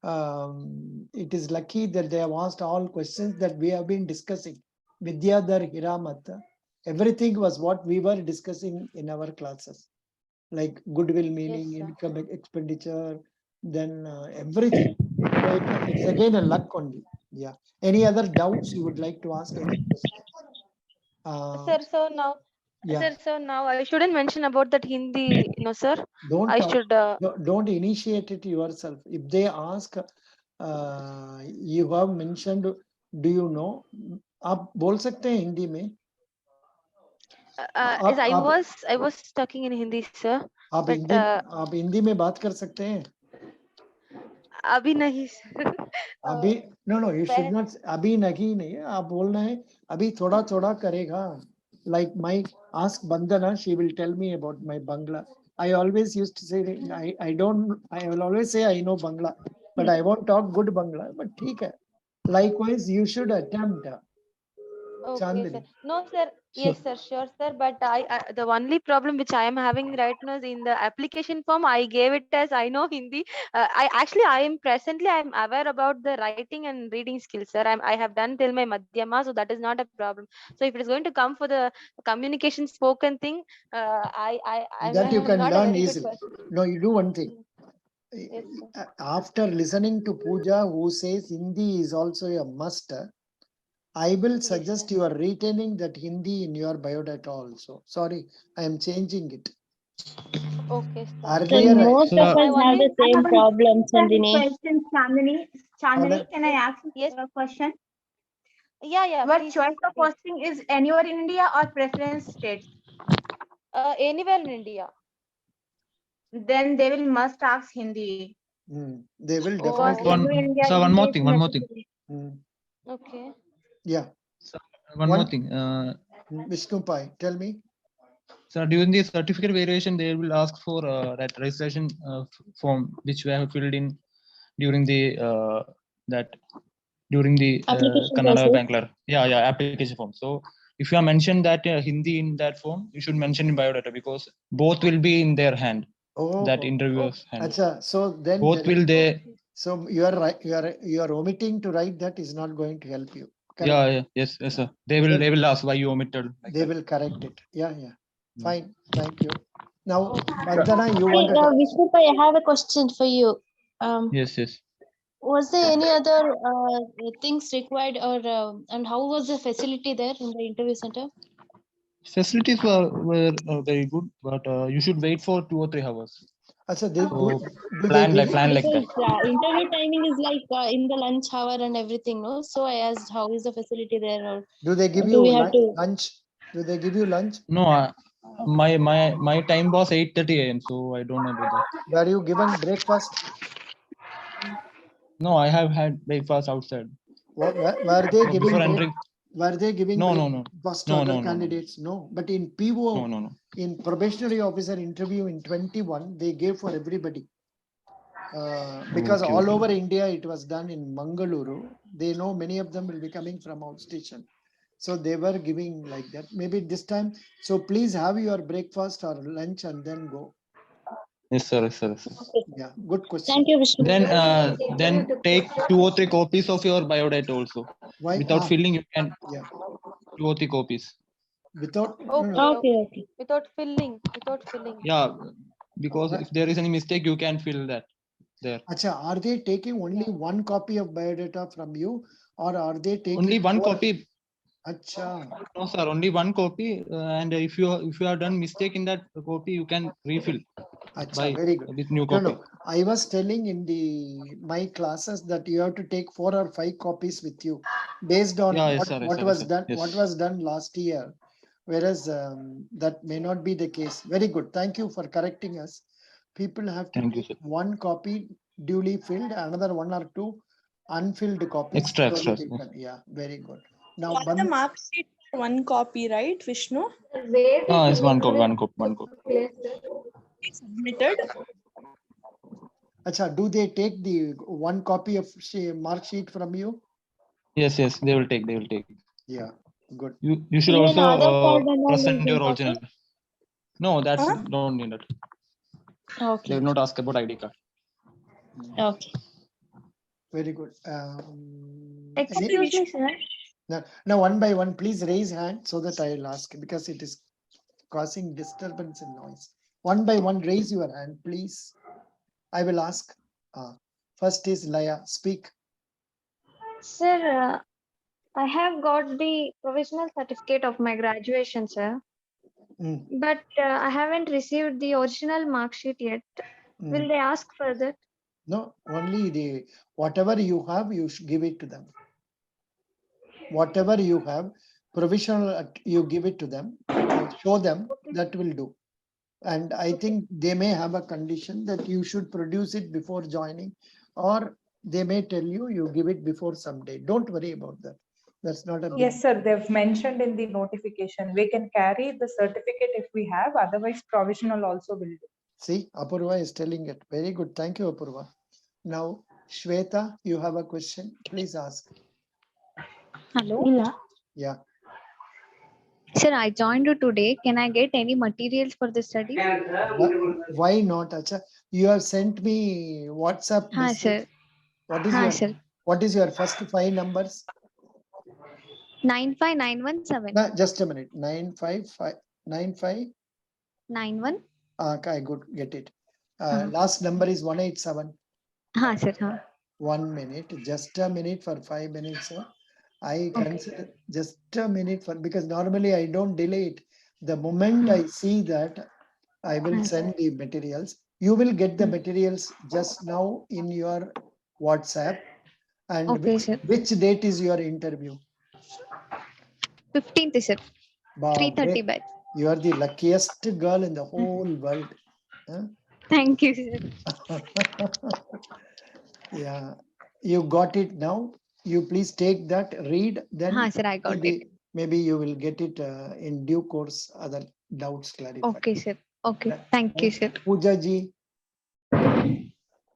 it is lucky that they have asked all questions that we have been discussing. Vidyadhar Hiramata, everything was what we were discussing in our classes. Like goodwill meaning, income expenditure, then everything. So it's again a luck only. Yeah. Any other doubts you would like to ask? Any questions? Sir, so now I shouldn't mention about that Hindi, no, sir. Don't initiate it yourself. If they ask, you have mentioned, do you know? आप बोल सकते हैं हिंदी में? Yes, I was talking in Hindi, sir. आप हिंदी में बात कर सकते हैं? अभी नहीं sir. अभी no, you should पहले- not. अभी नहीं है, आप बोलना है अभी थोड़ा थोड़ा करेगा. Like my ask Bandana, she will tell me about my Bangla. I always used to say I will always say I know Bangla, but I won't talk good Bangla. But ठीक है. Likewise, you should attempt. Okay, Chandni. sir. No, sir. Yes, sir. Sure, sir. But the only problem which I am having right now is in the application form. I gave it as I know Hindi. I am presently I am aware about the writing and reading skills, sir. I have done till my Madhyama, so that is not a problem. So if it is going to come for the communication spoken thing, I'm That you can not a learn very good easily. person. No, you do one thing. Yes, sir. After listening to Pooja, who says Hindi is also a must, I will suggest you are retaining that Hindi in your biodata also. Sorry, I am changing it. Okay, sir. Earlier, most of us have the same problem, Chandini. Question, Chandini, can I ask Yes. a question? Yeah. What Please, choice of please. posting is anywhere in India or preference states? Anywhere in India. Then they will must ask Hindi. They will Because definitely. every India One more is thing. necessary. Okay. Yeah. One more thing. Vishnu Pai, tell me. So during the certificate variation, they will ask for that registration form which we have filled in during the Kannada Bank Clerk. Yeah, application form. So if you have mentioned that Hindi in that form, you should mention in biodata because both will be in their hand. That interviewer's hand. Achha, so then both will they. So you are right. You are omitting to write that is not going to help you. Correct? Yeah, yes, sir. They will ask why you omitted. They will correct it. Yeah. Fine. Thank you. Now, Bandana, you want to Vishnu, I have a question for you. Yes. Was there any other things required, or and how was the facility there in the interview center? Facilities were very good, but you should wait for 2 or 3 hours. Achha, plan like that. Interview timing is like in the lunch hour and everything, no? So I asked, how is the facility there, or do they give you lunch? Do they give you lunch? No, my time was 8:30 a.m. So I don't know about that. Were you given breakfast? No, I have had breakfast outside. Were they giving? Before entering? Were they giving? No. Breakfast to other candidates? No. But in PO, no. In probationary officer interview in 21, they gave for everybody. Because all over India it was done in Mangaluru. They know many of them will be coming from outstation. So they were giving like that. Maybe this time. So please have your breakfast or lunch and then go. Yes, sir. Yeah, good question. Thank you, Vishnu. Then take 2 or 3 copies of your biodata also. Why? Without filling, you can 2 or 3 copies. Without Okay. Without filling. Yeah, because if there is any mistake, you can fill that there. Acha, are they taking only one copy of biodata from you, or are they taking only one copy? Acha. No, sir, only one copy. And if you have done mistake in that copy, you can refill. Acha, very good. With new copy. No. I was telling in my classes that you have to take 4 or 5 copies with you, based on what was done last year. Whereas that may not be the case. Very good. Thank you for correcting us. People have to take one copy duly filled, another 1 or 2 unfilled copies. Extra. Yeah, very good. Now, the mark sheet, one copy, right, Vishnu? It's one copy. Submitted. Acha, do they take the one copy of mark sheet from you? Yes, they will take. Yeah, good. You should also present your original. No, that's don't need it. Okay. They will not ask about ID card. Okay. Very good. Excuse me, sir. Now, one by one, please raise hand so that I will ask, because it is causing disturbance and noise. One by one, raise your hand, please. I will ask. First is Laya. Speak. Sir, I have got the provisional certificate of my graduation, sir. But I haven't received the original mark sheet yet. Will they ask for that? No, only whatever you have, you should give it to them. whatever you have, provisional, you give it to them, show them, that will do. And I think they may have a condition that you should produce it before joining, or they may tell you, you give it before some day. Don't worry about that. That's not a big. Yes, sir. They've mentioned in the notification, we can carry the certificate if we have, otherwise provisional also will do. See, Apurva is telling it. Very good. Thank you, Apurva. Now, Shweta, you have a question. Please ask. Hello. Yeah. Sir, I joined you today. Can I get any materials for the study? Why not, Acha? You have sent me WhatsApp message. Sir. What is your first 5 numbers? 95917. Just a minute. 95595. 91. Okay, good. Get it. Last number is 187. Sir. 1 minute. Just a minute for 5 minutes. I consider just a minute for, because normally I don't delay it. The moment I see that, I will send the materials. You will get the materials just now in your WhatsApp. And which date is your interview? 15th, sir. 3:30 batch. You are the luckiest girl in the whole world. Huh? Thank you, sir. Yeah, you got it now. You please take that, read, then sir, I got it. Maybe you will get it in due course, other doubts clarified. Okay, sir. Okay, thank you, sir. Pooja ji.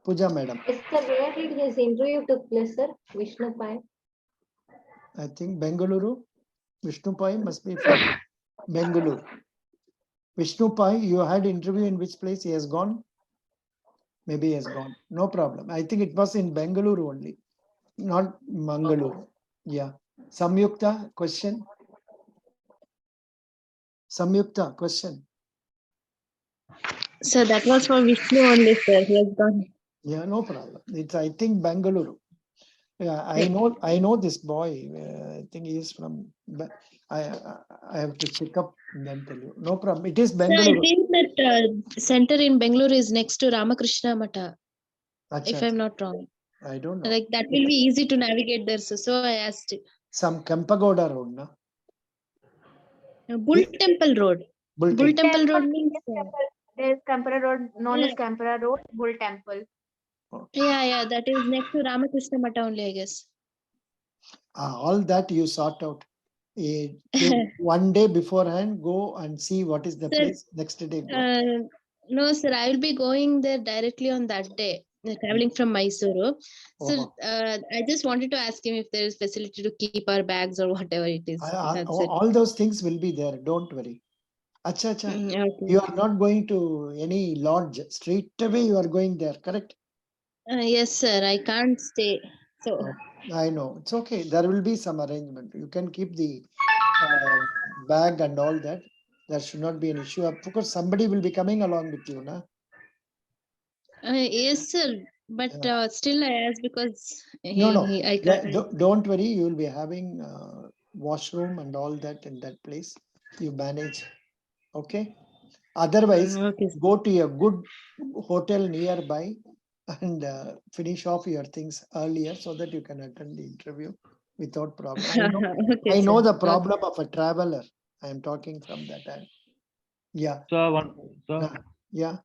Pooja madam. Yes, sir. Where did his interview took place, sir? PAYTM. I think Bengaluru. PAYTM must be from Bengaluru. PAYTM, you had interview in which place? He has gone? Maybe he has gone. No problem. I think it was in Bengaluru only, not Mangaluru. Yeah. Samyukta, question? Samyukta, question? So that was for Vishnu only, sir. He has gone. Yeah, no problem. It's, I think, Bengaluru. Yeah, I know this boy. I think he is from. I have to check up and then tell you. No problem. It is Bengaluru. So I think that center in Bengaluru is next to Ramakrishna Mata. If I'm not wrong. I don't know. Like that will be easy to navigate there. So I asked. Some Kempagoda road, no? Bull Temple Road. Bull Temple Road means. There is Kampara Road, known as Kampara Road, Bull Temple. Yeah, that is next to Ramakrishna Mata only, I guess. All that you sort out. One day beforehand, go and see what is the place. Next day. No, sir, I will be going there directly on that day, traveling from Mysuru. So I just wanted to ask him if there is facility to keep our bags or whatever it is. All those things will be there. Don't worry. Acha. Okay. You are not going to any lodge. Straight away you are going there, correct? Yes, sir. I can't stay. So I know. It's okay. There will be some arrangement. You can keep the bag and all that. There should not be an issue. Of course, somebody will be coming along with you, na? Yes, sir. But still I ask because I can't. Don't worry. You will be having washroom and all that in that place. You manage. Okay. Otherwise, go to a good hotel nearby and finish off your things earlier so that you can attend the interview without problem. I know the problem of a traveler. I am talking from that end. Yeah. Yeah.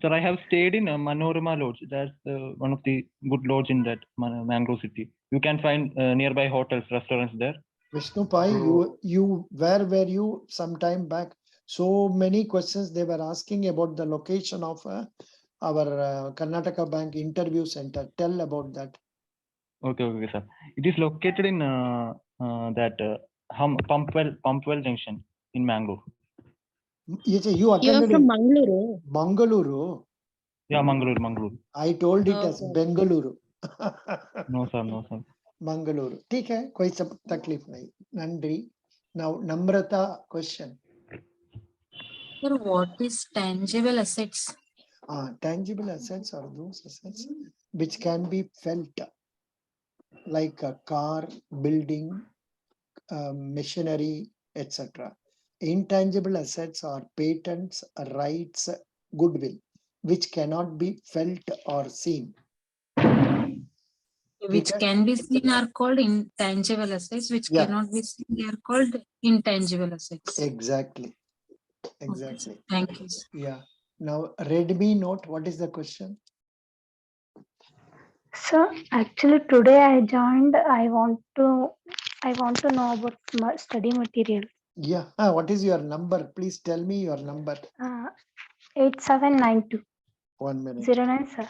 Sir, I have stayed in Manorama Lodge. That's one of the good lodge in that Mangalore city. You can find nearby hotels, restaurants there. Vishnu Pai, where were you some time back? So many questions they were asking about the location of our Karnataka Bank interview center. Tell about that. Okay, sir. It is located in that Pumpwell Junction in Mangalore. You are from Mangaluru? Mangaluru. Yeah, Mangaluru. I told it as Bengaluru. No, sir. Mangaluru. ठीक है, कोई सब तकलीफ नहीं. Nandri. Now, Namrata question. Sir, what is tangible assets? Tangible assets are those assets which can be felt, like a car, building, machinery, etc. Intangible assets are patents, rights, goodwill, which cannot be felt or seen. which can be seen are called intangible assets, which cannot be seen, they are called intangible assets. Exactly. Exactly. Okay, thank you. Yeah. Now, Redmi Note, what is the question? So actually today I joined. I want to know about study material. Yeah. What is your number? Please tell me your number. 8792. 1 minute. 09 sir.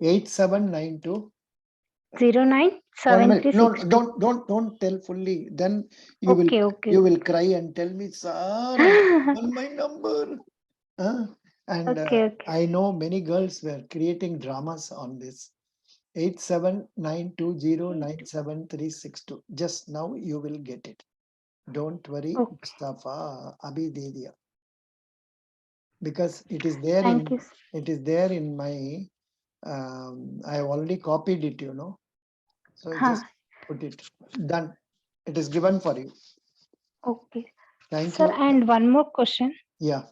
8792. 097362. No, don't tell fully. Then you will cry and tell me, sir, on my number. And I know many girls were creating dramas on this. 8792097362. Just now you will get it. Don't worry, Mustafa, Abhi de diya. Because it is there in my I have already copied it, you know. So just put it. Done. It is given for you. Okay. Thank Sir, you. and one more question. Yeah.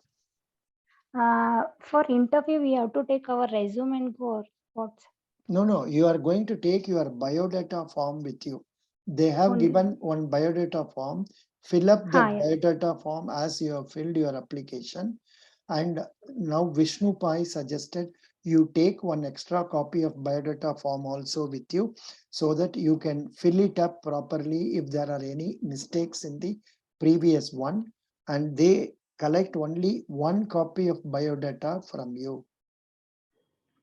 For interview, we have to take our resume and go or what? No. You are going to take your biodata form with you. They have given one biodata form. Fill up the biodata form as you have filled your application. And now Vishnu Pai suggested you take one extra copy of biodata form also with you so that you can fill it up properly if there are any mistakes in the previous one. And they collect only one copy of biodata from you.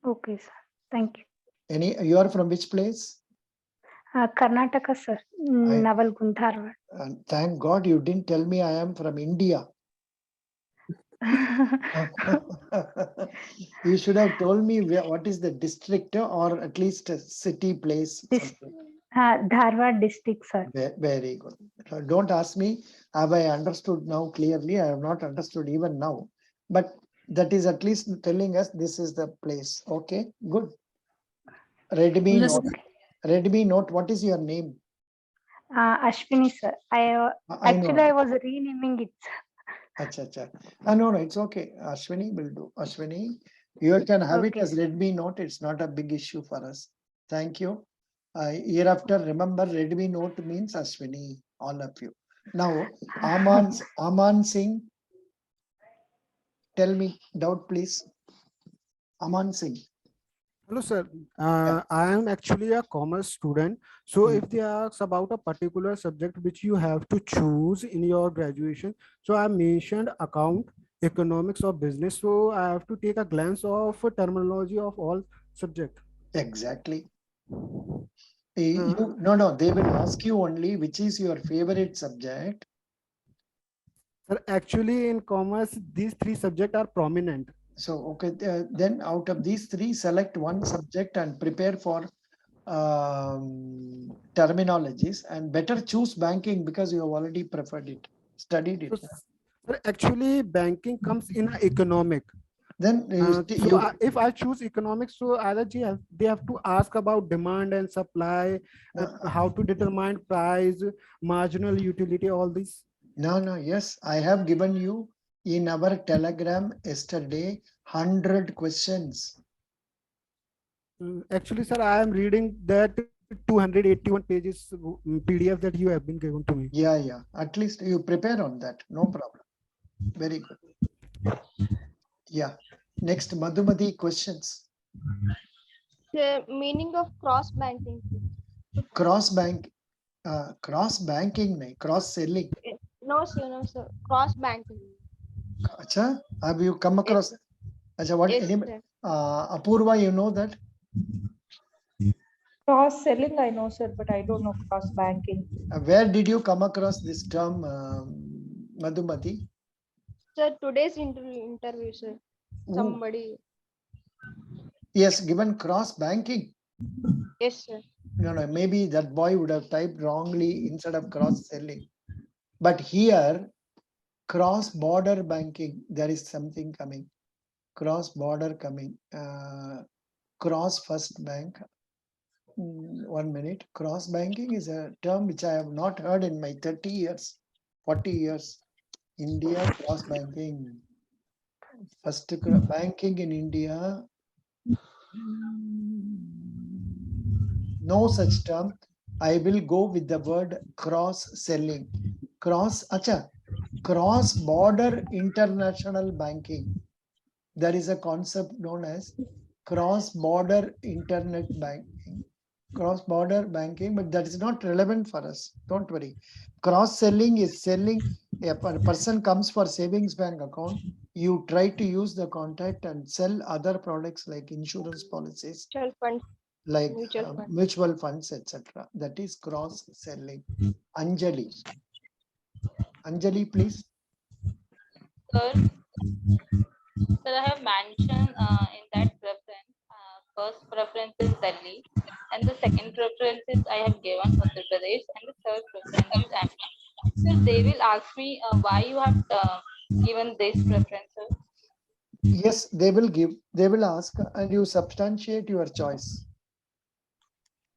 Okay, sir. Thank you. You are from which place? Karnataka, sir. Navalgund, Dharwad. Thank God you didn't tell me I am from India. You should have told me what is the district or at least a city place. Dharwad district, sir. Very good. Don't ask me, have I understood now clearly? I have not understood even now. But that is at least telling us this is the place. Okay, good. Redmi Note, what is your name? Ashwini, sir. I was renaming it. Acha. No, it's okay. Ashwini will do. Ashwini, you can have it as Redmi Note. It's not a big issue for us. Thank you. Year after, remember Redmi Note means Ashwini, all of you. Now, Aman Singh, tell me, doubt please. Aman Singh. Hello, sir. I am actually a commerce student. So if they ask about a particular subject which you have to choose in your graduation, so I mentioned account, economics or business. So I have to take a glance of terminology of all subject. Exactly. No, they will ask you only which is your favorite subject. Sir, actually in commerce, these three subjects are prominent. So, okay, then out of these three, select one subject and prepare for terminologies, and better choose banking because you have already preferred it, studied it. Sir, actually banking comes in economic. Then if I choose economics, so either they have to ask about demand and supply, how to determine price, marginal utility, all these. No, yes, I have given you in our telegram yesterday 100 questions. Actually, sir, I am reading that 281 pages PDF that you have been given to me. Yeah. At least you prepare on that. No problem. Very good. Yeah. Next, Madhumati, questions. The meaning of cross banking. Cross banking, cross selling. No, sir. Cross banking. Acha, have you come across? Acha, what? Yes, Apurva, you know that? Cross selling, I know, sir, but I don't know cross banking. Where did you come across this term, Madhumati? Sir, today's interview, sir. Somebody. Yes, given cross banking. Yes, sir. No, maybe that boy would have typed wrongly instead of cross selling. But here, cross border banking, there is something coming. Cross border coming. Cross first bank. 1 minute. Cross banking is a term which I have not heard in my 30 years, 40 years. India cross banking. First banking in India. No such term. I will go with the word cross-selling. Cross-border international banking. There is a concept known as cross-border internet banking. Cross-border banking, but that is not relevant for us. Don't worry. Cross-selling is selling. A person comes for savings bank account. You try to use the contact and sell other products like insurance policies, Mutual funds. like Mutual funds. mutual funds, etc. That is cross-selling. Anjali. Anjali, please. Sir, I have mentioned in that preference, first preference is Delhi, and the second preference is I have given Uttar Pradesh, and the third preference is MP. So they will ask me why you have given these preferences. Yes, they will ask, and you substantiate your choice.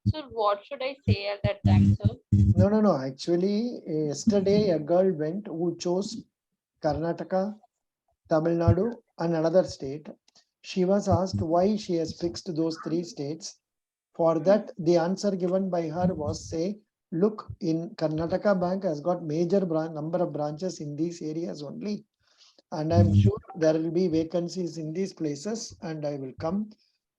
So what should I say at that time, sir? No. Actually, yesterday a girl went who chose Karnataka, Tamil Nadu, and another state. She was asked why she has fixed those 3 states. For that, the answer given by her was, say, look, in Karnataka Bank has got major number of branches in these areas only. And I'm sure there will be vacancies in these places and I will come.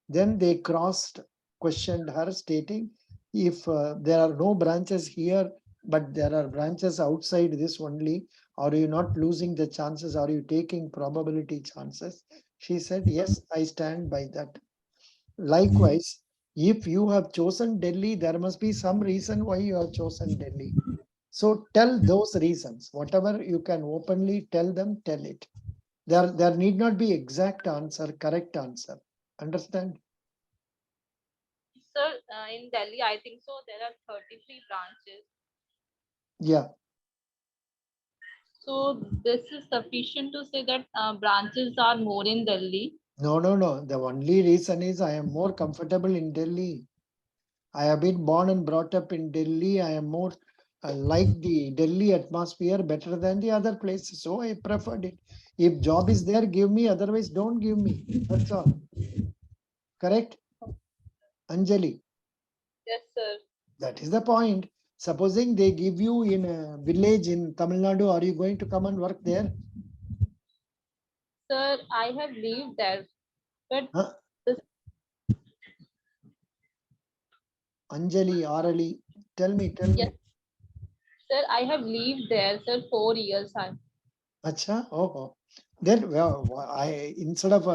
Then they questioned her, stating, if there are no branches here, but there are branches outside this only, are you not losing the chances? Are you taking probability chances? She said, yes, I stand by that. Likewise, if you have chosen Delhi, there must be some reason why you have chosen Delhi. So tell those reasons. Whatever you can openly tell them, tell it. There need not be exact answer, correct answer. Understand? Sir, in Delhi, I think so there are 33 branches. Yeah. So this is sufficient to say that branches are more in Delhi. No. The only reason is I am more comfortable in Delhi. I have been born and brought up in Delhi. I am more like the Delhi atmosphere better than the other places. So I preferred it. If job is there, give me. Otherwise, don't give me. That's all. Correct? Anjali. Yes, sir. That is the point. Supposing they give you in a village in Tamil Nadu, are you going to come and work there? Sir, I have lived there, but Anjali, Arali, tell me. Yes. Sir, I have lived there, sir, 4 years. Acha, oh. Then, well, I instead of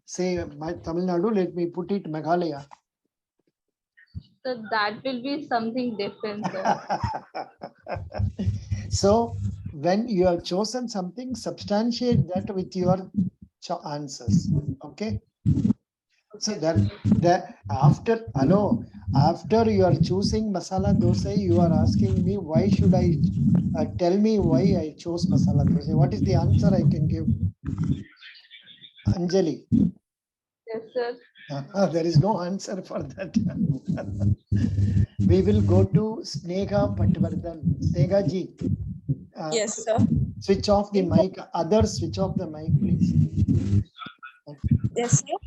say my Tamil Nadu, let me put it Meghalaya. So that will be something different, sir. So when you have chosen something, substantiate that with your answers. Okay. So that after you are choosing masala dosa, you are asking me why should I tell me why I chose masala dosa. What is the answer I can give? Anjali. Yes, sir. There is no answer for that. We will go to Sneha Patwardhan. Sneha ji. Yes, sir. Switch off the mic. Others, switch off the mic, please. Yes, sir.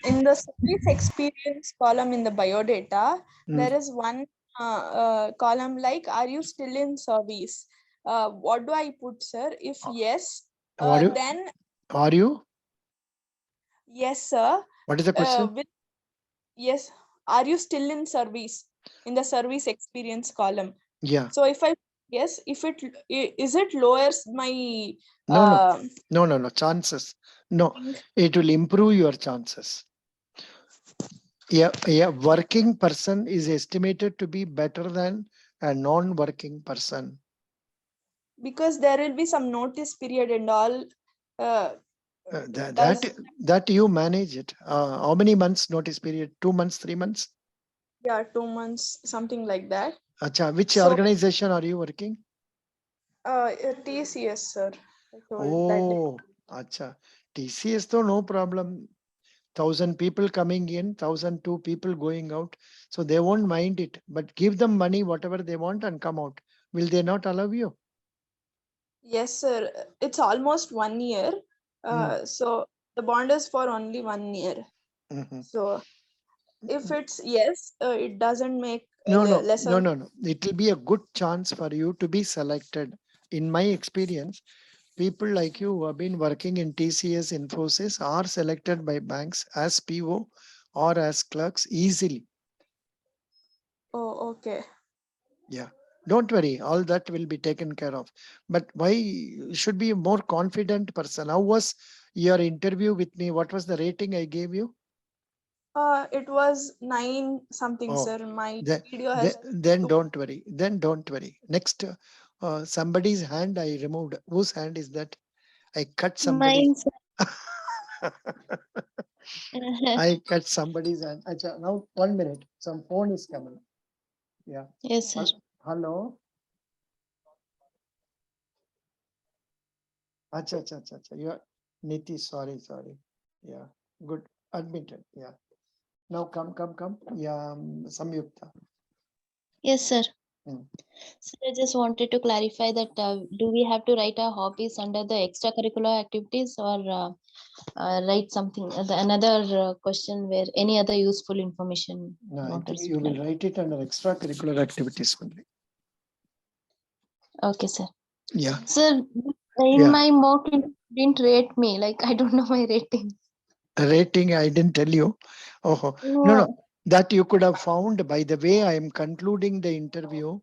In the service experience column in the biodata, there is one column like, are you still in service? What do I put, sir? If yes, then... Are you? Yes, sir. What is the question? Yes. Are you still in service in the service experience column? Yeah. So if I yes, if it lowers my no chances. No, it will improve your chances. Yeah, working person is estimated to be better than a non-working person. Because there will be some notice period and all. That you manage it. How many months notice period? 2 months, 3 months? Yeah, 2 months, something like that. Acha, which organization are you working? TCS, sir. Oh, acha. TCS though no problem. 1,000 people coming in, 1,002 people going out. So they won't mind it. But give them money, whatever they want, and come out. Will they not allow you? Yes, sir. It's almost 1 year. So the bond is for only 1 year. So if it's yes, it doesn't make No, no, lesser. no. It will be a good chance for you to be selected. In my experience, people like you who have been working in TCS, Infosys are selected by banks as PO or as clerks easily. Oh, okay. Yeah. Don't worry, all that will be taken care of. But why you should be a more confident person? How was your interview with me? What was the rating I gave you? It was 9 something, Oh, sir. My then, video then, has then don't worry. Then don't worry. Next, somebody's hand I removed. Whose hand is that? I cut somebody's. Mine, sir. I cut somebody's hand. Acha, now 1 minute. Some phone is coming. Yeah. Yes, sir. Hello. Acha. You are Niti. Sorry. Yeah. Good. Admitted. Yeah. Now come. Yeah. Samyukta. Yes, sir. Hmm. So I just wanted to clarify that do we have to write our hobbies under the extracurricular activities or write something, another question where any other useful information? No, you I want to think you will write it under extracurricular activities only. Okay, sir. Yeah. Sir, in Yeah. my mock, it didn't rate me. Like, I don't know my rating. Rating, I didn't tell you. Oh, no. That you could have found by the way I am concluding the interview.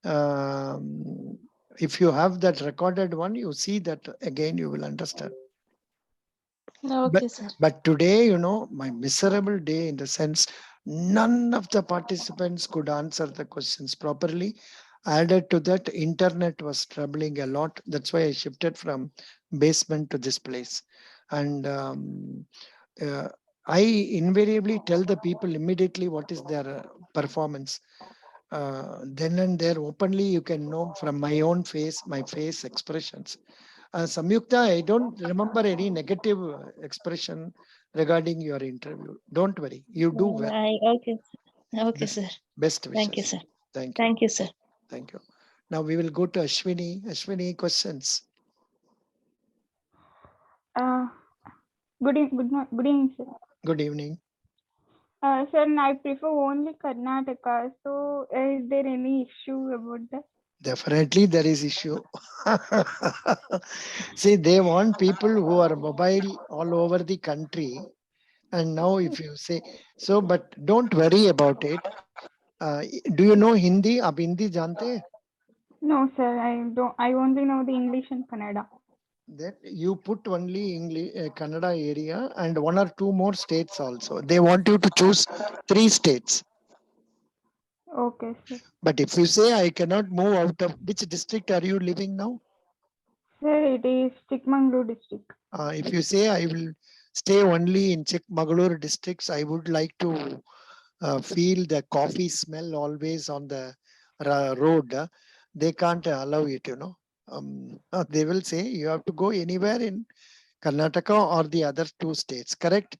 If you have that recorded one, you see that again, you will understand. Okay, sir. But today, my miserable day in the sense, none of the participants could answer the questions properly. Added to that, internet was troubling a lot. That's why I shifted from basement to this place. And I invariably tell the people immediately what is their performance. Then and there, openly, you can know from my own face, my face expressions. Samyukta, I don't remember any negative expression regarding your interview. Don't worry, you do well. Okay, sir. Okay, Best, sir. best wishes. Thank you, sir. Thank you. Thank you, sir. Thank you. Now we will go to Ashwini. Ashwini, questions. Good evening, sir. Good evening. Sir, I prefer only Karnataka. So, is there any issue about that? Definitely there is issue. See, they want people who are mobile all over the country. And now if you say, so, but don't worry about it. Do you know Hindi? Ab Hindi jante? No, sir, I don't. I only know the English and Kannada. That you put only English, Kannada area and 1 or 2 more states also. They want you to choose 3 states. Okay, sir. But if you say I cannot move out of, which district are you living now? Sir, it is Chikmagalur district. If you say I will stay only in Chikmagalur districts, I would like to feel the coffee smell always on the road. They can't allow it, they will say you have to go anywhere in Karnataka or the other 2 states, correct?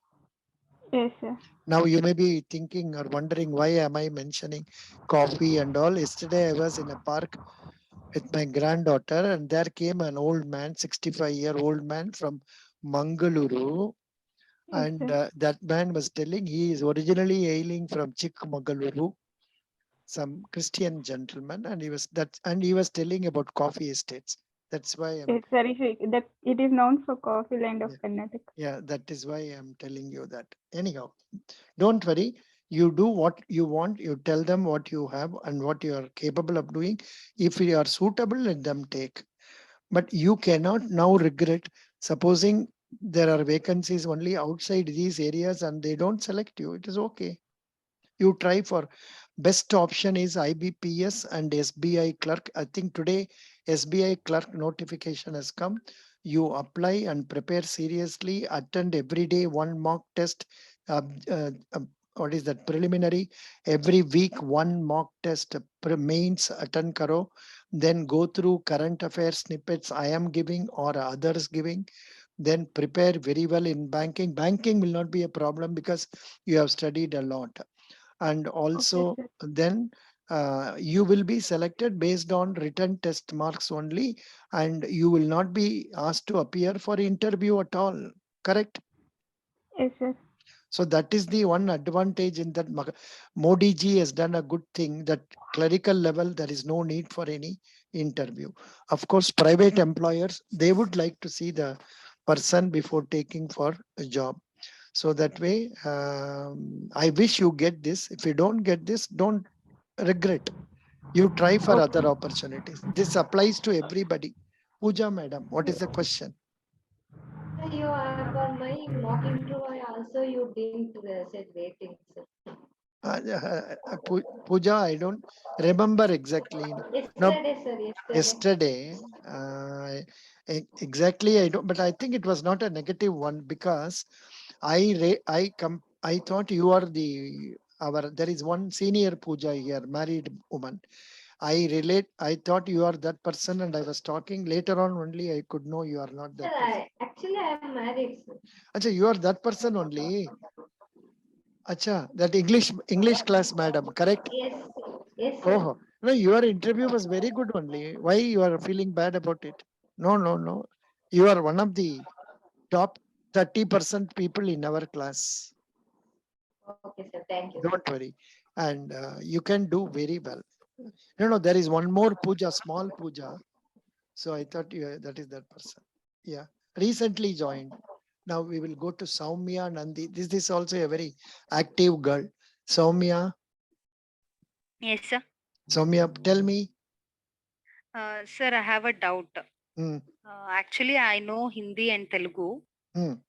Yes, sir. Now you may be thinking or wondering why am I mentioning coffee and all. Yesterday I was in a park with my granddaughter and there came an old man, 65-year-old man from Mangaluru. Yes, And that man was telling he is originally hailing from Chikmagaluru, some Christian gentleman, and he was telling about coffee estates. That's why I'm. Yes, sir. That it is known for coffee land of Karnataka. Yeah, that is why I'm telling you that. Anyhow, don't worry. You do what you want. You tell them what you have and what you are capable of doing. If you are suitable, let them take. But you cannot now regret. Supposing there are vacancies only outside these areas and they don't select you, it is okay. You try for best option is IBPS and SBI clerk. I think today SBI clerk notification has come. You apply and prepare seriously, attend every day 1 mock test. What is that? Preliminary. Every week 1 mock test. Mains attend karo. Then go through current affairs snippets I am giving or others giving. Then prepare very well in banking. Banking will not be a problem because you have studied a lot. And also then you will be selected based on written test marks only, and you will not be asked to appear for interview at all. Correct? Yes, sir. So that is the one advantage in that Modi ji has done a good thing, that clerical level, there is no need for any interview. Of course, private employers, they would like to see the person before taking for a job. So that way, I wish you get this. If you don't get this, don't regret. You try for other opportunities. This applies to everybody. Pooja madam, what is the question? You are for my mock interview. Also, you didn't say rating, sir. Pooja, I don't remember exactly. No, Yesterday, sir. yesterday, exactly. I don't, but I think it was not a negative one because I thought you are there is one senior Pooja here, married woman. I thought you are that person, and I was talking later on only. I could know you are not that person. Actually, I am married, sir. Acha, you are that person only. Acha, that English class madam, correct? Yes, yes, sir. Oh, no, your interview was very good only. Why you are feeling bad about it? No, no, no. You are one of the top 30% people in our class. Okay, sir. Thank you. Don't worry. And you can do very well. No, there is one more puja, small puja. So I thought that is that person. Yeah. Recently joined. Now we will go to Soumya Nandi. This is also a very active girl. Soumya. Yes, sir. Soumya, tell me. Sir, I have a doubt. Mm. Actually, I know Hindi and Telugu. Mm.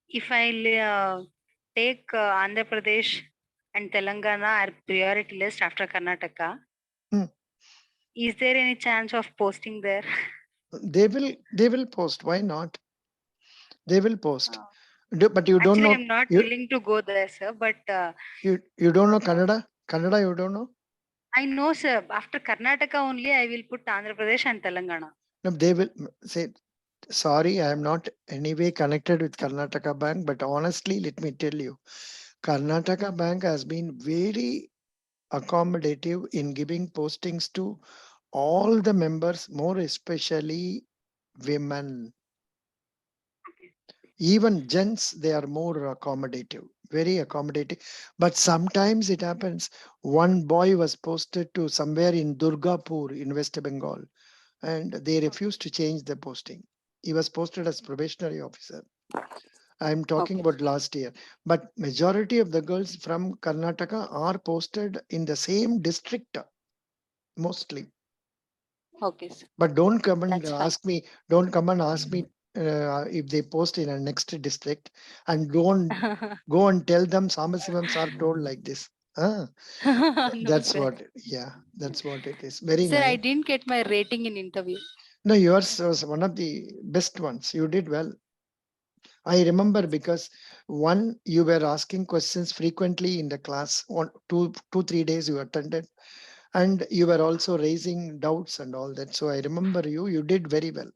If I take Andhra Pradesh and Telangana are priority list after Karnataka, is there any chance of posting there? They will post. Why not? They will post. But you don't Actually, know. I'm not You, willing to go there, sir. But you don't know Kannada? Kannada you don't know? I know, sir. After Karnataka only, I will put Andhra Pradesh and Telangana. No, they will say, sorry, I am not anyway connected with Karnataka Bank, but honestly, let me tell you, Karnataka Bank has been very accommodative in giving postings to all the members, more especially women. Even gents, they are more accommodative, very accommodative. But sometimes it happens, one boy was posted to somewhere in Durgapur in West Bengal, and they refused to change the posting. He was posted as probationary officer. I'm talking about last year. But majority of the girls from Karnataka are posted in the same district, mostly. Okay, sir. But don't come and That's fine. ask me, if they post in a next district, and don't go and tell them Samasivam sir told like this. No, That's sir. what, yeah, that's what it is. Very Sir, I nice. didn't get my rating in interview. No, yours was one of the best ones. You did well. I remember because one, you were asking questions frequently in the class, 3 days you attended, and you were also raising doubts and all that. So I remember you did very well.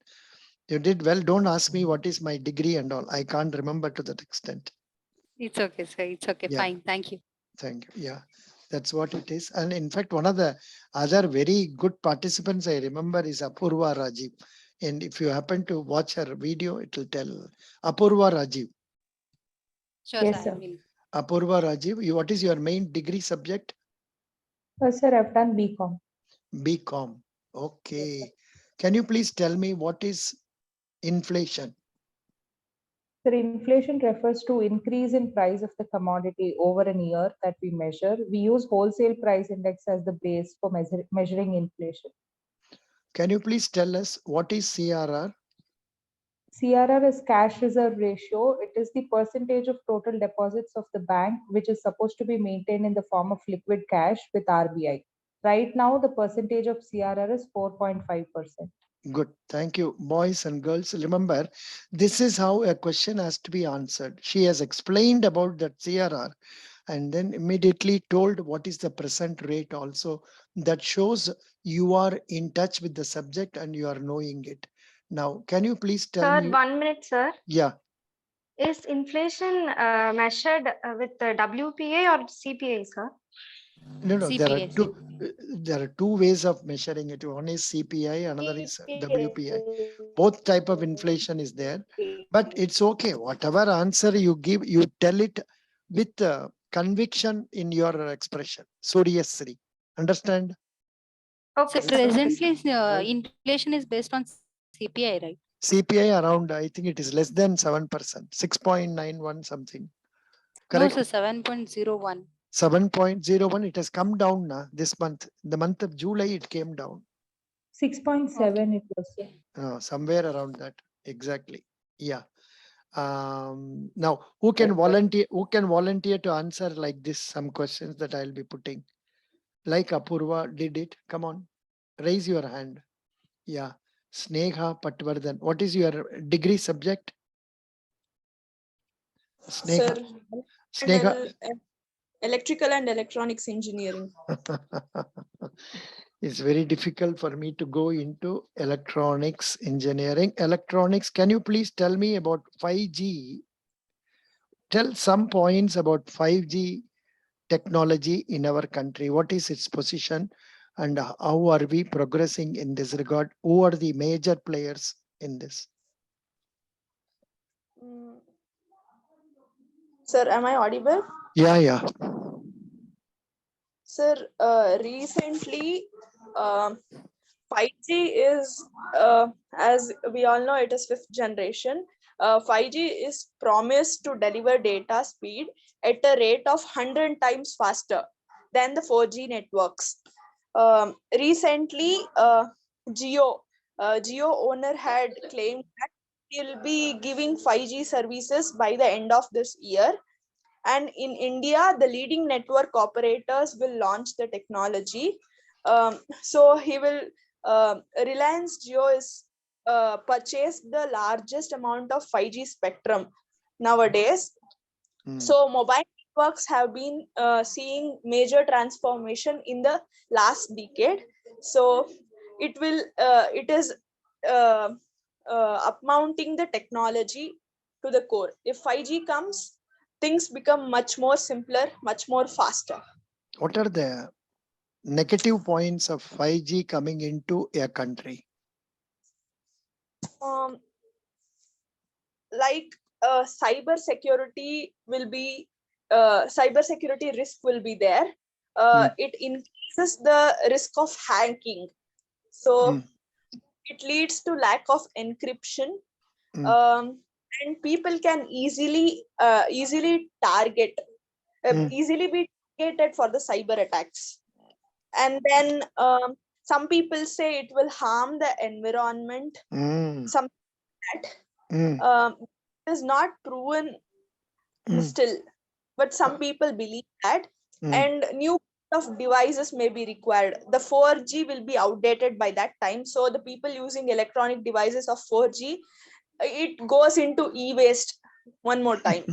You did well. Don't ask me what is my degree and all. I can't remember to that extent. It's okay, sir. It's okay. Yeah. Fine. Thank you. Thank you. Yeah, that's what it is. And in fact, one of the other very good participants I remember is Apurva Rajiv. And if you happen to watch her video, it will tell Apurva Rajiv. Sure, yes, sir. I will. Apurva Rajiv, what is your main degree subject? Sir, I've done BCom. BCom. Okay. Can you please tell me what is inflation? Sir, inflation refers to increase in price of the commodity over a year that we measure. We use wholesale price index as the base for measuring inflation. Can you please tell us what is CRR? CRR is cash reserve ratio. It is the percentage of total deposits of the bank, which is supposed to be maintained in the form of liquid cash with RBI. Right now, the percentage of CRR is 4.5%. Good. Thank you. Boys and girls, remember, this is how a question has to be answered. She has explained about that CRR and then immediately told what is the present rate also. That shows you are in touch with the subject and you are knowing it. Now, can you please tell me? 1 minute, sir. Yeah. Is inflation measured with WPA or CPA, sir? No, CPA. there are two ways of measuring it. One is CPI, another is WPI. Both type of inflation is there, but it's okay. Whatever answer you give, you tell it with conviction in your expression. Suryasri. Understand? Okay, so presently inflation is based on CPI, right? CPI around, I think it is less than 7%, 6.91 something. Correct? No, sir, 7.01. 7.01, it has come down this month. The month of July, it came down. 6.7 it was. Somewhere around that. Exactly. Yeah. Now, who can volunteer? Who can volunteer to answer like this? Some questions that I'll be putting. Like Apurva did it. Come on, raise your hand. Yeah. Sneha Patwardhan. What is your degree subject? Sneha. Sir, Sneha. Electrical and electronics engineering. It's very difficult for me to go into electronics engineering. Electronics, can you please tell me about 5G? Tell some points about 5G technology in our country. What is its position and how are we progressing in this regard? Who are the major players in this? Sir, am I audible? Yeah, yeah. Sir, recently 5G is, as we all know, it is 5th generation. 5G is promised to deliver data speed at a rate of 100 times faster than the 4G networks. Recently, Geo owner had claimed that he'll be giving 5G services by the end of this year. And in India, the leading network operators will launch the technology. So he will, Reliance Jio is purchased the largest amount of 5G spectrum nowadays. So mobile networks have been seeing major transformation in the last decade. So it is upmounting the technology to the core. If 5G comes, things become much more simpler, much more faster. What are the negative points of 5G coming into a country? Like cyber security will be, cyber security risk will be there. It increases the risk of hacking. So it leads to lack of encryption. And people can easily target, easily be targeted for the cyber attacks. And then some people say it will harm the environment. Some that is not proven still, but some people believe that. And new of devices may be required. The 4G will be outdated by that time, so the people using electronic devices of 4G, it goes into e-waste one more time.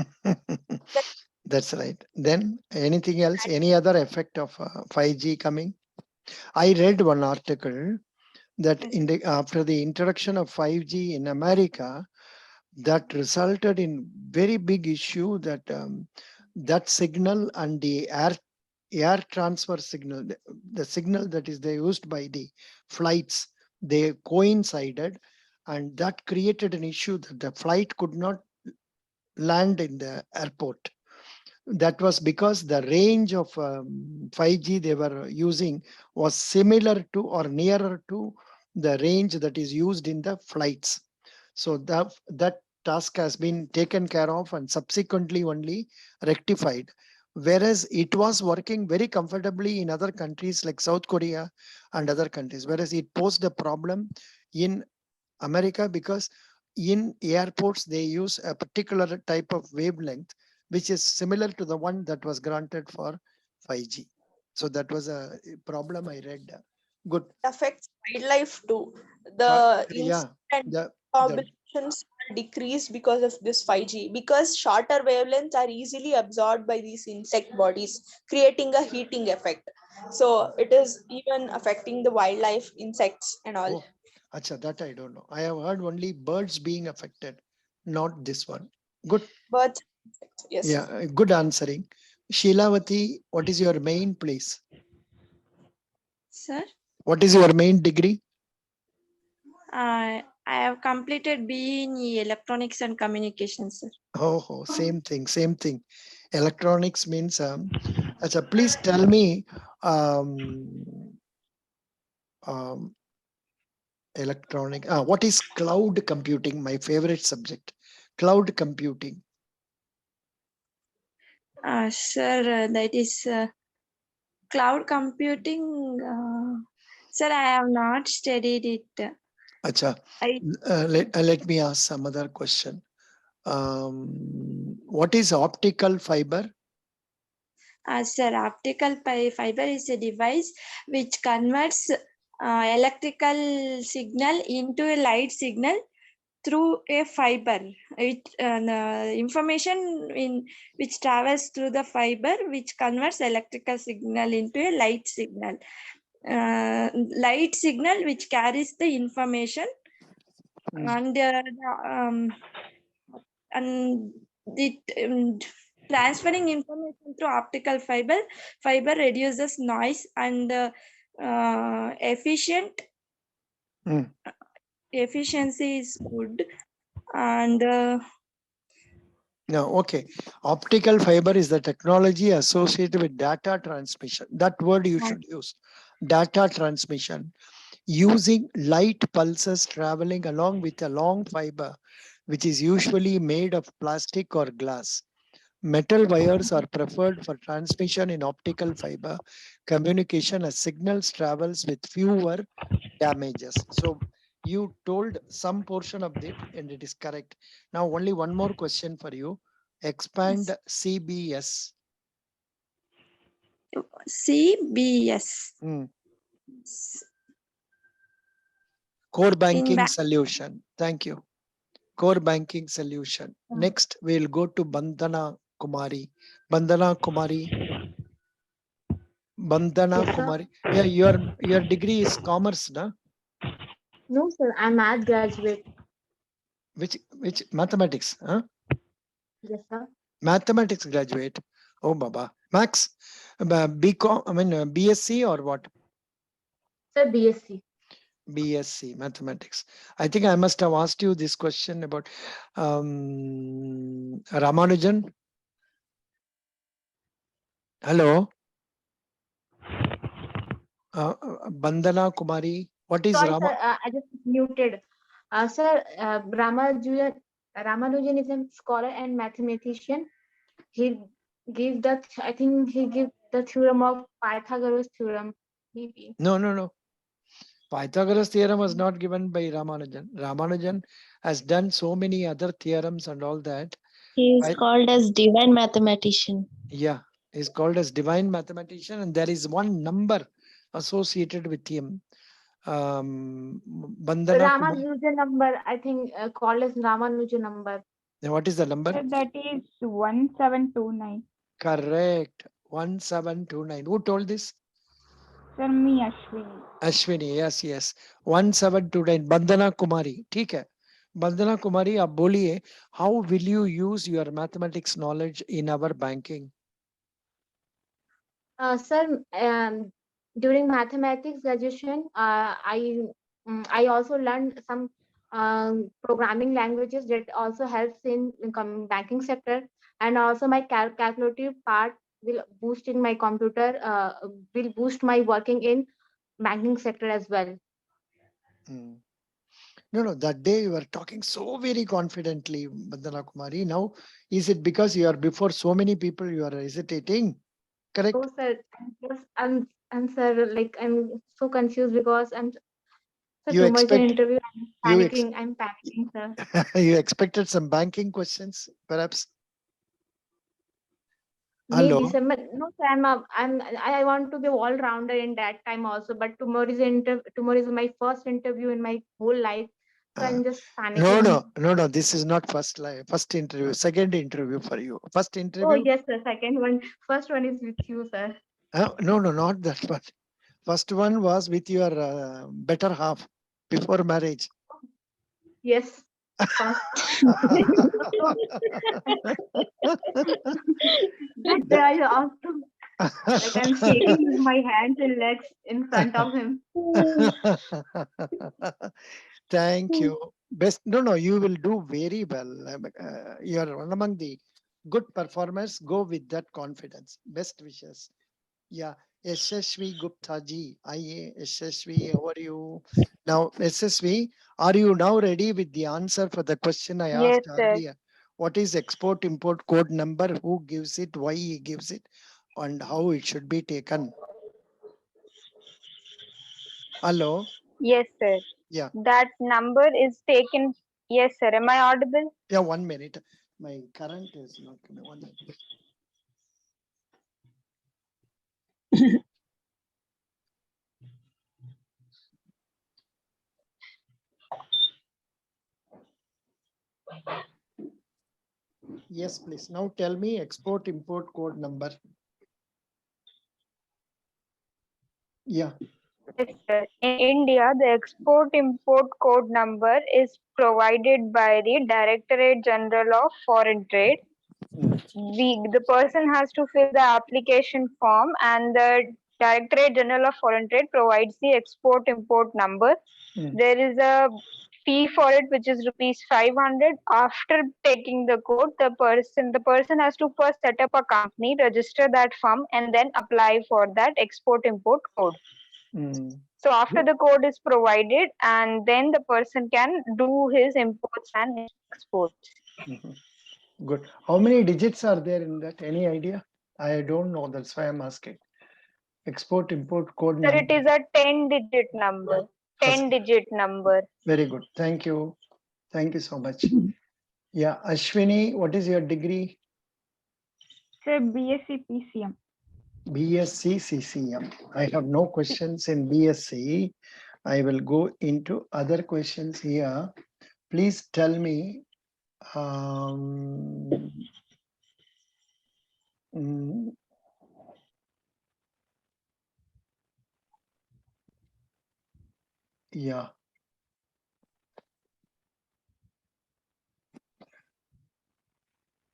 That's right. Then anything else, any other effect of 5G coming? I read one article that after the introduction of 5G in America, that resulted in very big issue that that signal and the air transfer signal, the signal that is they used by the flights, they coincided, and that created an issue that the flight could not land in the airport. That was because the range of 5G they were using was similar to or nearer to the range that is used in the flights. So that task has been taken care of and subsequently only rectified. Whereas it was working very comfortably in other countries like South Korea and other countries. Whereas it posed a problem in America because in airports they use a particular type of wavelength which is similar to the one that was granted for 5G. So that was a problem I read. Good. It affects wildlife too. The populations are decreased because of this 5G, because shorter wavelengths are easily absorbed by these insect bodies, creating a heating effect. So it is even affecting the wildlife, insects and all. Oh, acha, that I don't know. I have heard only birds being affected, not this one. Good. Birds, yes. Yeah, good answering. Sheelavati, what is your main place? Sir? What is your main degree? I have completed BE in Electronics and Communications, sir. Oh, same thing, same thing. Electronics means, so please tell me, um, um, what is cloud computing? My favorite subject, cloud computing. Sir, that is cloud computing. Sir, I have not studied it. Acha, let me ask some other question. What is optical fiber? Sir, optical fiber is a device which converts electrical signal into a light signal through a fiber. The information which travels through the fiber which converts electrical signal into a light signal. Light signal which carries the information and transferring information through optical fiber reduces noise and efficiency is good and no, okay. Optical fiber is the technology associated with data transmission. That word you should use. Data transmission. Using light pulses traveling along with a long fiber, which is usually made of plastic or glass. Metal wires are preferred for transmission in optical fiber communication as signals travels with fewer damages. So you told some portion of it and it is correct. Now only one more question for you. Expand CBS. CBS. Core banking solution. Thank you. Core banking solution. Next, we'll go to Bandana Kumari. Bandana Kumari. Bandana Yes, sir. Kumari. Yeah, your degree is commerce, na? No, sir. I'm math graduate. Which mathematics? Huh? Yes, sir. Mathematics graduate. Oh, Baba. Max, BCom, BSc or what? Sir, BSc. BSc mathematics. I think I must have asked you this question about Ramanujan. Hello. Bandana Kumari. What is Sorry, sir. I just muted. Sir, Ramanujan is a scholar and mathematician. He gave the, I think he gave the theorem of Pythagoras theorem. Maybe. No. Pythagoras theorem was not given by Ramanujan. Ramanujan has done so many other theorems and all that. He is called as divine mathematician. Yeah, he's called as divine mathematician, and there is one number associated with him. Bandana Ramanujan number, I think called as Ramanujan number. What is the number? Sir, that is 1729. Correct. 1729. Who told this? Sir, me, Ashwini. Ashwini, yes. 1729. Bandana Kumari. ठीक है. Bandana Kumari, आप बोलिए, how will you use your mathematics knowledge in our banking? Sir, during mathematics graduation, I also learned some programming languages that also helps in banking sector, and also my calculative part will boost in my computer, will boost my working in banking sector as well. No, that day you were talking so very confidently, Bandana Kumari. Now, is it because you are before so many people you are hesitating? Correct? Oh, sir, I'm sir, like I'm so confused because I'm so You tomorrow is an expect interview. you I'm panicking, sir. you expected some banking questions, perhaps? Maybe, Hello. sir, but no, sir, I want to be all rounder in that time also. But tomorrow is my first interview in my whole life, so I'm just panicking. No. This is not first interview. Second interview for you. First Oh interview. yes, sir. Second one, first one is with you, sir. No, not that one. First one was with your better half before marriage. Yes, of course. That day I also, like I'm shaking with my hands and legs in front of him. Thank you. Best. No, you will do very well. You are one among the good performers, go with that confidence. Best wishes. Yeah, SSV Gupta ji. Aye, SSV, how are you? Now, SSV, are you now ready with the answer for the question I Yes, asked sir. earlier? What is export import code number? Who gives it? Why he gives it? And how it should be taken? Hello? Yes, sir. Yeah. That number is taken. Yes, sir. Am I audible? Yeah, 1 minute. My current is not coming. 1 minute. Yes, please. Now tell me export import code number. Yeah. Yes, sir. In India, the export import code number is provided by the Directorate General of Foreign Trade. The person has to fill the application form, and the Directorate General of Foreign Trade provides the export import number. There is a fee for it, which is rupees 500. After taking the code, the person has to first set up a company, register that firm, and then apply for that export import code. So after the code is provided, and then the person can do his imports and exports. Good. How many digits are there in that? Any idea? I don't know. That's why I'm asking. Export import code Sir, number. it is a 10-digit number. 10-digit number. Very good. Thank you. Thank you so much. Yeah, Ashwini, what is your degree? Sir, BSc PCM. BSc CCM. I have no questions in BSc. I will go into other questions here. Please tell me. Yeah.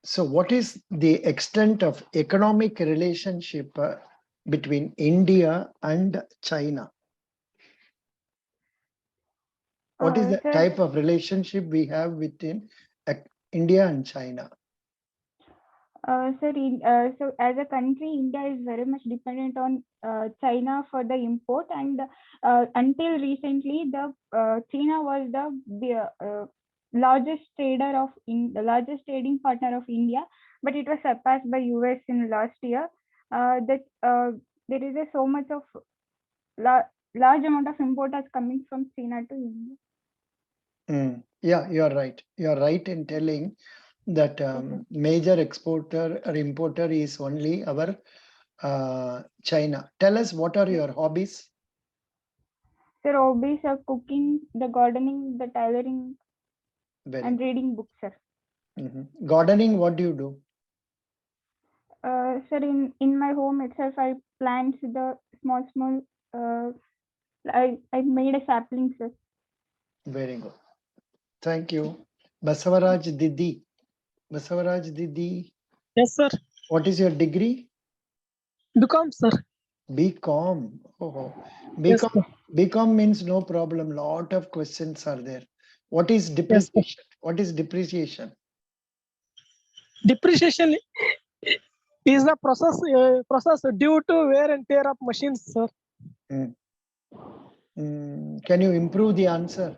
So what is the extent of economic relationship between India and China? What is the Sir, type of relationship we have within India and China? Sir, so as a country, India is very much dependent on China for the import, and until recently, the China was the largest largest trading partner of India, but it was surpassed by US in last year. That there is so much of large amount of importers coming from China to India. Yeah, you're right. You're right in telling that major exporter or importer is only our China. Tell us, what are your hobbies? Sir, hobbies are cooking, the gardening, the tailoring, and reading books, sir. Gardening, what do you do? Sir, in my home itself, I plant the small. I made a sapling, sir. Very good. Thank you. Basavaraj Didi. Basavaraj Didi. Yes, sir. What is your degree? BCom, sir. BCom. Oh, Yes, BCom. BCom means no problem. Lot of questions are there. What is depreciation? Yes, what is depreciation? Depreciation is the process due to wear and tear of machines, sir. Can you improve the answer?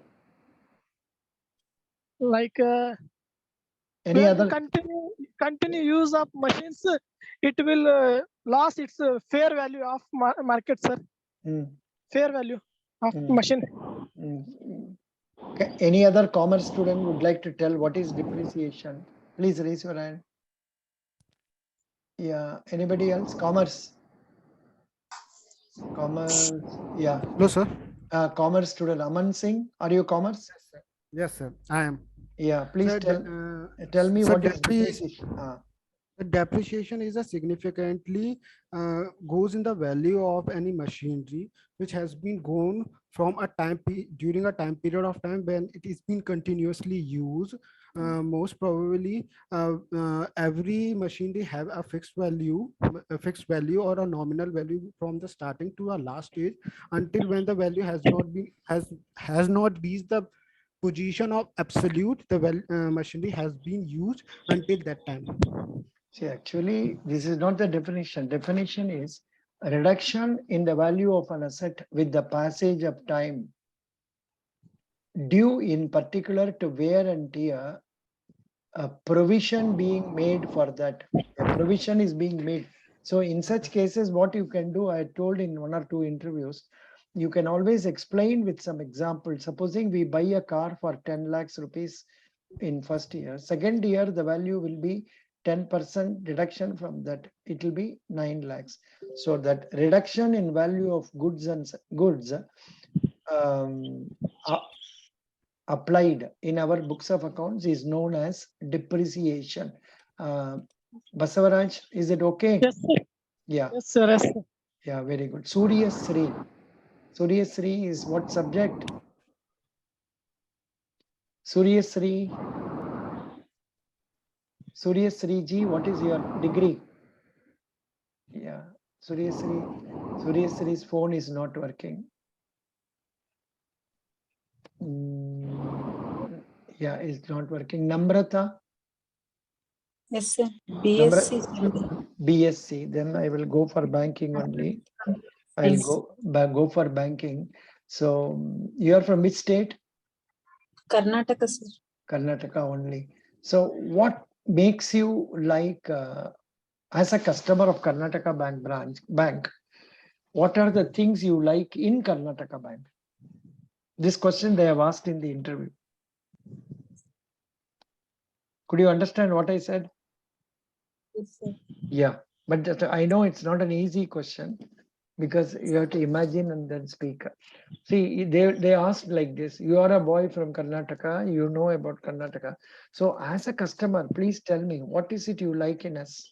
Like any other continue use of machines, it will lose its fair value of market, sir. Fair value of machine. Any other commerce student would like to tell what is depreciation? Please raise your hand. Yeah. Anybody else? Commerce. Yeah. No, sir. Commerce student Aman Singh. Are you commerce? Yes, sir. I am. Yeah. Please Sir, tell me sir, what is depreciation. The depreciation is a significantly goes in the value of any machinery which has been gone from a during a time period of time when it is been continuously used. Most probably, every machinery have a fixed value or a nominal value from the starting to a last stage until when the value has not been has not reached the position of absolute the machinery has been used until that time. See, actually, this is not the definition. Definition is a reduction in the value of an asset with the passage of time, due in particular to wear and tear, a provision being made for that. A provision is being made. So in such cases, what you can do, I told in 1 or 2 interviews, you can always explain with some examples. Supposing we buy a car for 10 lakhs rupees in first year. Second year, the value will be 10% deduction from that. It will be 9 lakhs. So that reduction in value of goods and goods applied in our books of accounts is known as depreciation. Basavaraj, is it okay? Yes, sir. Yeah. Yes, sir. Yes, sir. Yeah, very good. Surya Sri. Surya Sri is what subject? Surya Sri. Surya Sri ji, what is your degree? Yeah, Surya Sri's phone is not working. Yeah, it's not working. Namrata? Yes, sir. BSc. BSc. Then I will go for banking only. I'll go for banking. So you are from which state? Karnataka, sir. Karnataka only. So what makes you like as a customer of Karnataka Bank, what are the things you like in Karnataka Bank? This question they have asked in the interview. Could you understand what I said? Yes, sir. Yeah, but I know it's not an easy question because you have to imagine and then speak. See, they asked like this, you are a boy from Karnataka, you know about Karnataka. So as a customer, please tell me, what is it you like in us?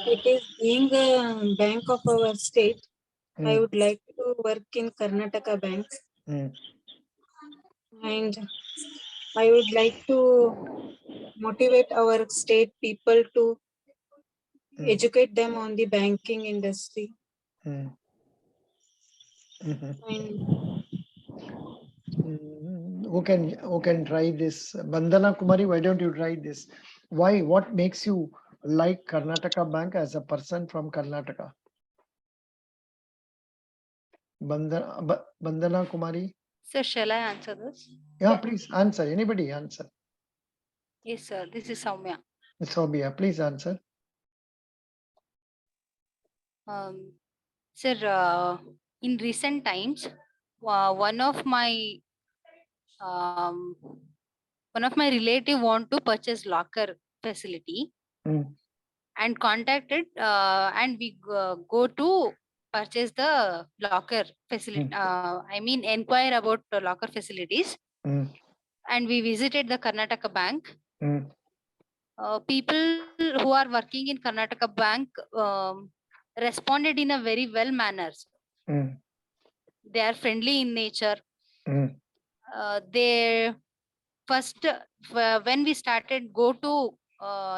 It is being a bank of our state. I would like to work in Karnataka Bank. And I would like to motivate our state people to educate them on the banking industry. And who can try this? Bandana Kumari, why don't you try this? Why? What makes you like Karnataka Bank as a person from Karnataka? Bandana Kumari. Sir, shall I answer this? Yeah, please answer. Anybody answer. Yes, sir. This is Soumya. Soumya, please answer. Sir, in recent times, one of my relative want to purchase locker facility and contacted and we go to purchase the locker facility. I mean, inquire about the locker facilities. And we visited the Karnataka Bank. People who are working in Karnataka Bank responded in a very well manner. They are friendly in nature. They first, when we started go to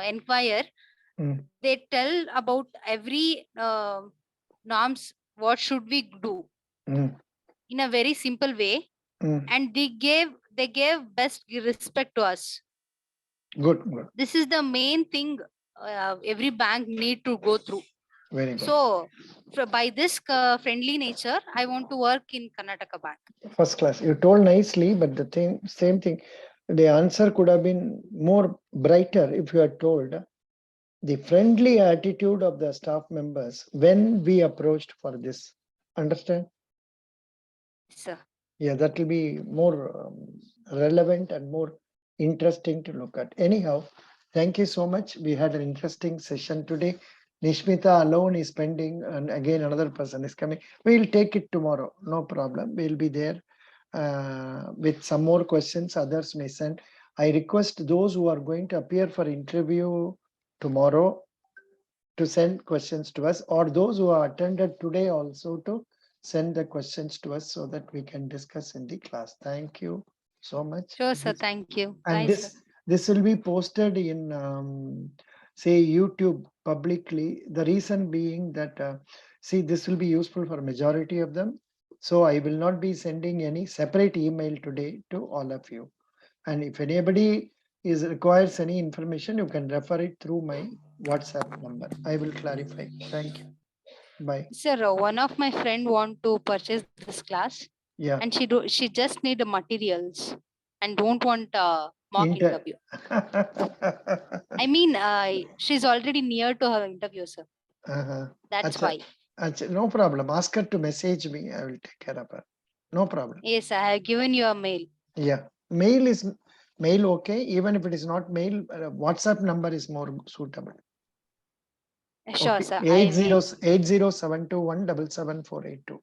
inquire, they tell about every norms, what should we do in a very simple way. And they gave best respect to us. Good. This is the main thing every bank need to go through. Very good. So by this friendly nature, I want to work in Karnataka Bank. First class. You told nicely, but the same thing. The answer could have been more brighter if you had told the friendly attitude of the staff members when we approached for this. Understand? Sir. Yeah, that will be more relevant and more interesting to look at. Anyhow, thank you so much. We had an interesting session today. Nishmita alone is pending, and again another person is coming. We'll take it tomorrow, no problem. We'll be there with some more questions others may send. I request those who are going to appear for interview tomorrow to send questions to us, or those who have attended today also to send the questions to us so that we can discuss in the class. Thank you so much. Sure, sir. Thank you. And Bye, this will be posted in say YouTube publicly. The reason being that see, this will be useful for majority of them. So I will not be sending any separate email today to all of you. And if anybody requires any information, you can refer it through my WhatsApp number. I will clarify. Thank you. Bye. Sir, one of my friend want to purchase this class. Yeah. And she just need the materials and don't want mock interview. I mean, she's already near to her interview, sir. That's why. No problem. Ask her to message me. I will take care of her. No problem. Yes, I have given you a mail. Yeah. Mail is mail okay. Even if it is not mail, WhatsApp number is more suitable. Sure, sir. 8072177482.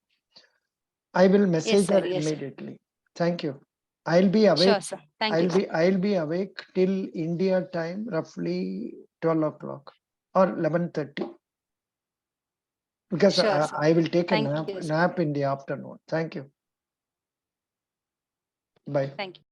I will message her immediately. Thank you. I'll be awake. Sure, sir. Thank you. I'll be awake till India time, roughly 12 o'clock or 11:30. Because Sure, I will take a Thank you, nap in the afternoon. Thank you. Bye. Thank you.